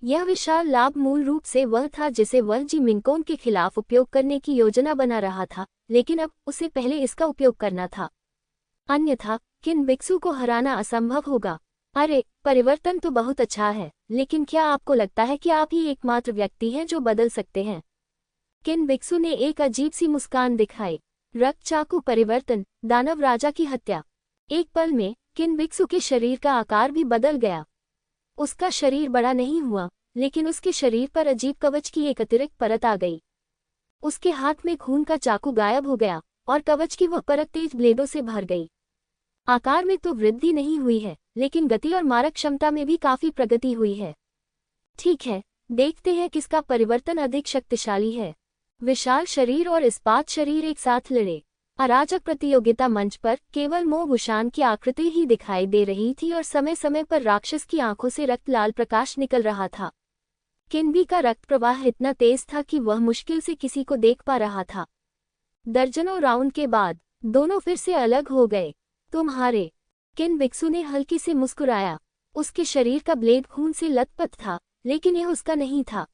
यह विशाल लाभ मूल रूप से वह था जिसे वह जी मिंगकोंग के खिलाफ उपयोग करने की योजना बना रहा था, लेकिन अब उसे पहले इसका उपयोग करना था। अन्यथा किन बिक्सू को हराना असंभव होगा। अरे, परिवर्तन तो बहुत अच्छा है, लेकिन क्या आपको लगता है कि आप ही एकमात्र व्यक्ति हैं जो बदल सकते हैं? किन बिक्सू ने एक अजीब सी मुस्कान दिखाई। रक्त चाकू परिवर्तन, दानव राजा की हत्या। एक पल में किन बिक्सू के शरीर का आकार भी बदल गया। उसका शरीर बड़ा नहीं हुआ, लेकिन उसके शरीर पर अजीब कवच की एक अतिरिक्त परत आ गई। उसके हाथ में खून का चाकू गायब हो गया और कवच की वह परत तेज ब्लेडों से भर गई। आकार में तो वृद्धि नहीं हुई है, लेकिन गति और मारक क्षमता में भी काफी प्रगति हुई है। ठीक है, देखते हैं किसका परिवर्तन अधिक शक्तिशाली है। विशाल शरीर और इस्पात शरीर एक साथ लड़े। अराजक प्रतियोगिता मंच पर केवल मो वुशान की आकृति ही दिखाई दे रही थी और समय समय पर राक्षस की आंखों से रक्त लाल प्रकाश निकल रहा था। किन्बी का रक्त प्रवाह इतना तेज था कि वह मुश्किल से किसी को देख पा रहा था। दर्जनों राउंड के बाद दोनों फिर से अलग हो गए। तुम हारे। किन बिक्सू ने हल्की से मुस्कुराया। उसके शरीर का ब्लेड खून से लथपथ था, लेकिन यह उसका नहीं था।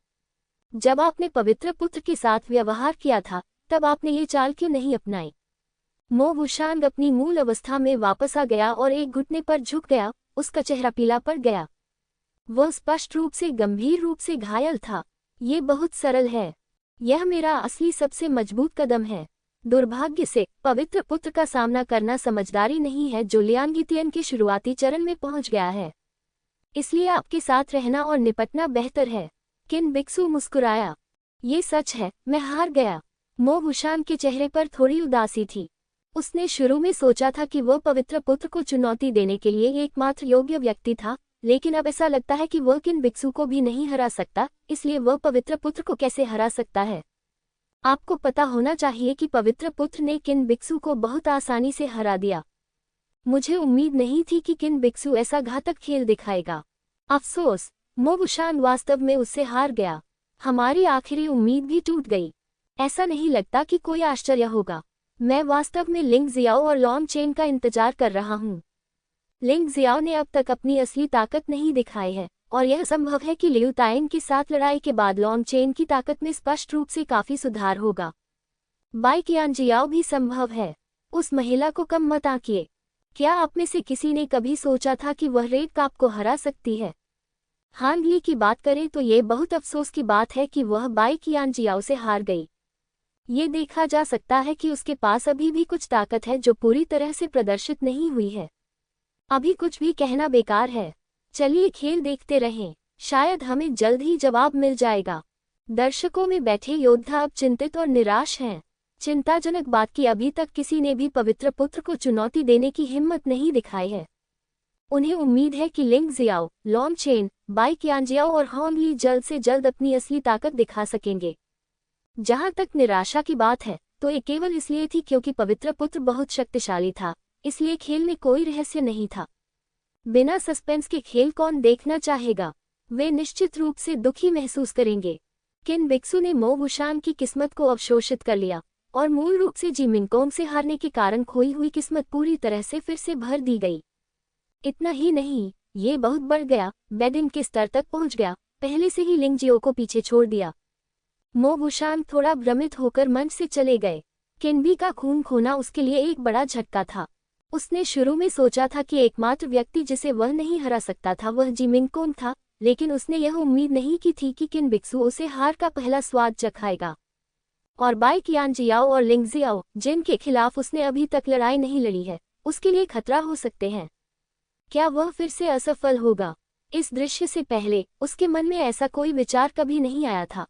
जब आपने पवित्र पुत्र के साथ व्यवहार किया था, तब आपने ये चाल क्यों नहीं अपनाई? मो वुशान अपनी मूल अवस्था में वापस आ गया और एक घुटने पर झुक गया। उसका चेहरा पीला पड़ गया। वह स्पष्ट रूप से गंभीर रूप से घायल था। ये बहुत सरल है। यह मेरा असली सबसे मजबूत कदम है। दुर्भाग्य से पवित्र पुत्र का सामना करना समझदारी नहीं है जो लियांगितियन के शुरुआती चरण में पहुंच गया है। इसलिए आपके साथ रहना और निपटना बेहतर है। किन बिक्सू मुस्कुराया। ये सच है, मैं हार गया। मो वुशान के चेहरे पर थोड़ी उदासी थी। उसने शुरू में सोचा था कि वह पवित्र पुत्र को चुनौती देने के लिए एकमात्र योग्य व्यक्ति था, लेकिन अब ऐसा लगता है कि वह किन बिक्सू को भी नहीं हरा सकता, इसलिए वह पवित्र पुत्र को कैसे हरा सकता है? आपको पता होना चाहिए कि पवित्र पुत्र ने किन बिक्सू को बहुत आसानी से हरा दिया। मुझे उम्मीद नहीं थी कि किन बिक्सू ऐसा घातक खेल दिखाएगा। अफसोस, मो वुशान वास्तव में उससे हार गया। हमारी आखिरी उम्मीद भी टूट गई। ऐसा नहीं लगता कि कोई आश्चर्य होगा। मैं वास्तव में लिंग जियाओ और लॉन्ग चेन का इंतजार कर रहा हूँ। लिंग जियाओ ने अब तक अपनी असली ताकत नहीं दिखाई है, और यह संभव है कि लियू तायन के साथ लड़ाई के बाद लॉन्ग चेन की ताकत में स्पष्ट रूप से काफी सुधार होगा। बाई कियांजियाओ भी संभव है। उस महिला को कम मत आंकिए। क्या आप में से किसी ने कभी सोचा था कि वह रेड काप को हरा सकती है? हांग ली की बात करें तो ये बहुत अफसोस की बात है कि वह बाई कियांजियाओ से हार गई। ये देखा जा सकता है कि उसके पास अभी भी कुछ ताकत है जो पूरी तरह से प्रदर्शित नहीं हुई है। अभी कुछ भी कहना बेकार है। चलिए खेल देखते रहें, शायद हमें जल्द ही जवाब मिल जाएगा। दर्शकों में बैठे योद्धा अब चिंतित और निराश हैं। चिंताजनक बात कि अभी तक किसी ने भी पवित्र पुत्र को चुनौती देने की हिम्मत नहीं दिखाई है। उन्हें उम्मीद है कि लिंग जियाओ, लॉन्ग चेन, बाई कियांजियाओ और हांग ली जल्द से जल्द अपनी असली ताकत दिखा सकेंगे। जहां तक निराशा की बात है, तो ये केवल इसलिए थी क्योंकि पवित्र पुत्र बहुत शक्तिशाली था, इसलिए खेल में कोई रहस्य नहीं था। बिना सस्पेंस के खेल कौन देखना चाहेगा? वे निश्चित रूप से दुखी महसूस करेंगे। किन बिक्सू ने मो वुशान की किस्मत को अवशोषित कर लिया, और मूल रूप से जी मिनकोंग से हारने के कारण खोई हुई किस्मत पूरी तरह से फिर से भर दी गई। इतना ही नहीं, ये बहुत बढ़ गया, बेडिन के स्तर तक पहुंच गया, पहले से ही लिंग जियो को पीछे छोड़ दिया। मो वुशान थोड़ा भ्रमित होकर मंच से चले गए। किन्बी का खून खोना उसके लिए एक बड़ा झटका था। उसने शुरू में सोचा था कि एकमात्र व्यक्ति जिसे वह नहीं हरा सकता था वह जी मिनकोंग था, लेकिन उसने यह उम्मीद नहीं की थी कि किन बिक्सू उसे हार का पहला स्वाद चखाएगा। और बाई कियांजियाओ और लिंग जियाओ, जिनके खिलाफ उसने अभी तक लड़ाई नहीं लड़ी है, उसके लिए खतरा हो सकते हैं। क्या वह फिर से असफल होगा? इस दृश्य से पहले उसके मन में ऐसा कोई विचार कभी नहीं आया था।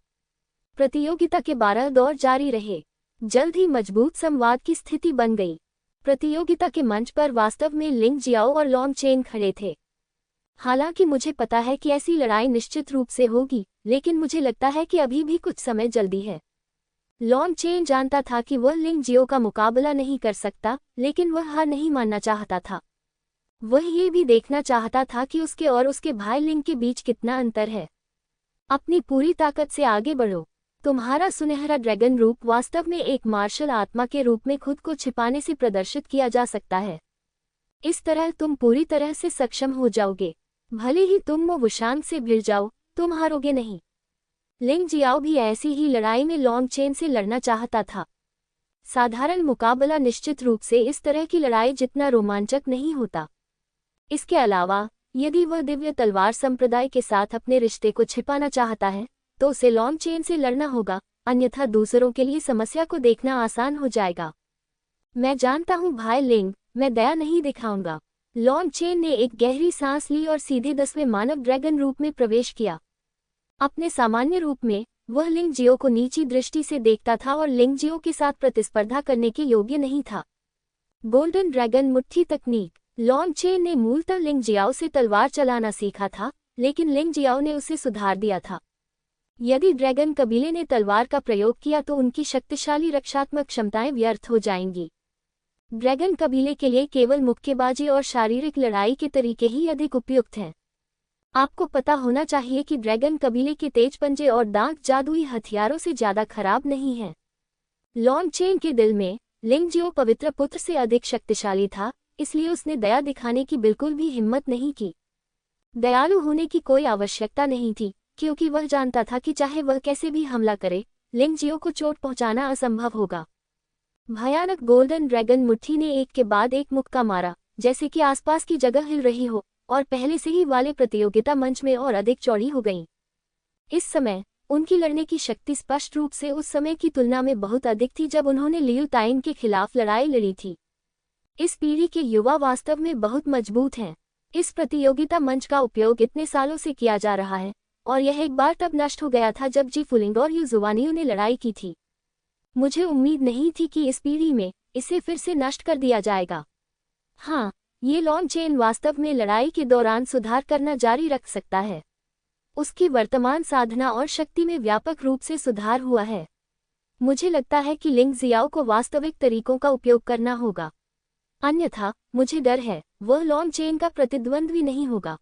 प्रतियोगिता के 12 दौर जारी रहे। जल्द ही मजबूत संवाद की स्थिति बन गई। प्रतियोगिता के मंच पर वास्तव में लिंग जियाओ और लॉन्ग चेन खड़े थे। हालांकि मुझे पता है कि ऐसी लड़ाई निश्चित रूप से होगी, लेकिन मुझे लगता है कि अभी भी कुछ समय जल्दी है। लॉन्ग चेन जानता था कि वह लिंग जियो का मुकाबला नहीं कर सकता, लेकिन वह हार नहीं मानना चाहता था। वह ये भी देखना चाहता था कि उसके और उसके भाई लिंग के बीच कितना अंतर है। अपनी पूरी ताकत से आगे बढ़ो। तुम्हारा सुनहरा ड्रैगन रूप वास्तव में एक मार्शल आत्मा के रूप में खुद को छिपाने से प्रदर्शित किया जा सकता है। इस तरह तुम पूरी तरह से सक्षम हो जाओगे। भले ही तुम मो वुशान से भिड़ जाओ, तुम हारोगे नहीं। लिंग जियाओ भी ऐसी ही लड़ाई में लॉन्ग चेन से लड़ना चाहता था। साधारण मुकाबला निश्चित रूप से इस तरह की लड़ाई जितना रोमांचक नहीं होता। इसके अलावा, यदि वह दिव्य तलवार संप्रदाय के साथ अपने रिश्ते को छिपाना चाहता है, तो उसे लॉन्ग चेन से लड़ना होगा, अन्यथा दूसरों के लिए समस्या को देखना आसान हो जाएगा। मैं जानता हूँ भाई लिंग, मैं दया नहीं दिखाऊंगा। लॉन्ग चेन ने एक गहरी सांस ली और सीधे 10वें मानव ड्रैगन रूप में प्रवेश किया। अपने सामान्य रूप में, वह लिंग जियो को नीची दृष्टि से देखता था और लिंग जियो के साथ प्रतिस्पर्धा करने के योग्य नहीं था। गोल्डन ड्रैगन मुट्ठी तकनीक। लॉन्ग चेन ने मूलतः लिंग जियाओ से तलवार चलाना सीखा था, लेकिन लिंग जियाओ ने उसे सुधार दिया था। यदि ड्रैगन कबीले ने तलवार का प्रयोग किया तो उनकी शक्तिशाली रक्षात्मक क्षमताएं व्यर्थ हो जाएंगी। ड्रैगन कबीले के लिए केवल मुक्केबाजी और शारीरिक लड़ाई के तरीके ही अधिक उपयुक्त हैं। आपको पता होना चाहिए कि ड्रैगन कबीले के तेज पंजे और दांत जादुई हथियारों से ज्यादा खराब नहीं हैं। लॉन्ग चेन के दिल में लिंगजियो पवित्र पुत्र से अधिक शक्तिशाली था, इसलिए उसने दया दिखाने की बिल्कुल भी हिम्मत नहीं की। दयालु होने की कोई आवश्यकता नहीं थी, क्योंकि वह जानता था कि चाहे वह कैसे भी हमला करे, लिंगजियो को चोट पहुंचाना असंभव होगा। भयानक गोल्डन ड्रैगन मुट्ठी ने एक के बाद एक मुक्का मारा, जैसे कि आसपास की जगह हिल रही हो, और पहले से ही वाले प्रतियोगिता मंच में और अधिक चौड़ी हो गईं। इस समय उनकी लड़ने की शक्ति स्पष्ट रूप से उस समय की तुलना में बहुत अधिक थी जब उन्होंने लियू ताइन के खिलाफ लड़ाई लड़ी थी। इस पीढ़ी के युवा वास्तव में बहुत मजबूत हैं। इस प्रतियोगिता मंच का उपयोग इतने सालों से किया जा रहा है, और यह एक बार तब नष्ट हो गया था जब जी फुलिंग और यू जुवानियों ने लड़ाई की थी। मुझे उम्मीद नहीं थी कि इस पीढ़ी में इसे फिर से नष्ट कर दिया जाएगा। हाँ, ये लॉन्ग चेन वास्तव में लड़ाई के दौरान सुधार करना जारी रख सकता है। उसकी वर्तमान साधना और शक्ति में व्यापक रूप से सुधार हुआ है। मुझे लगता है कि लिंग जियाओ को वास्तविक तरीकों का उपयोग करना होगा, अन्यथा मुझे डर है वह लॉन्ग चेन का प्रतिद्वंद्वी नहीं होगा।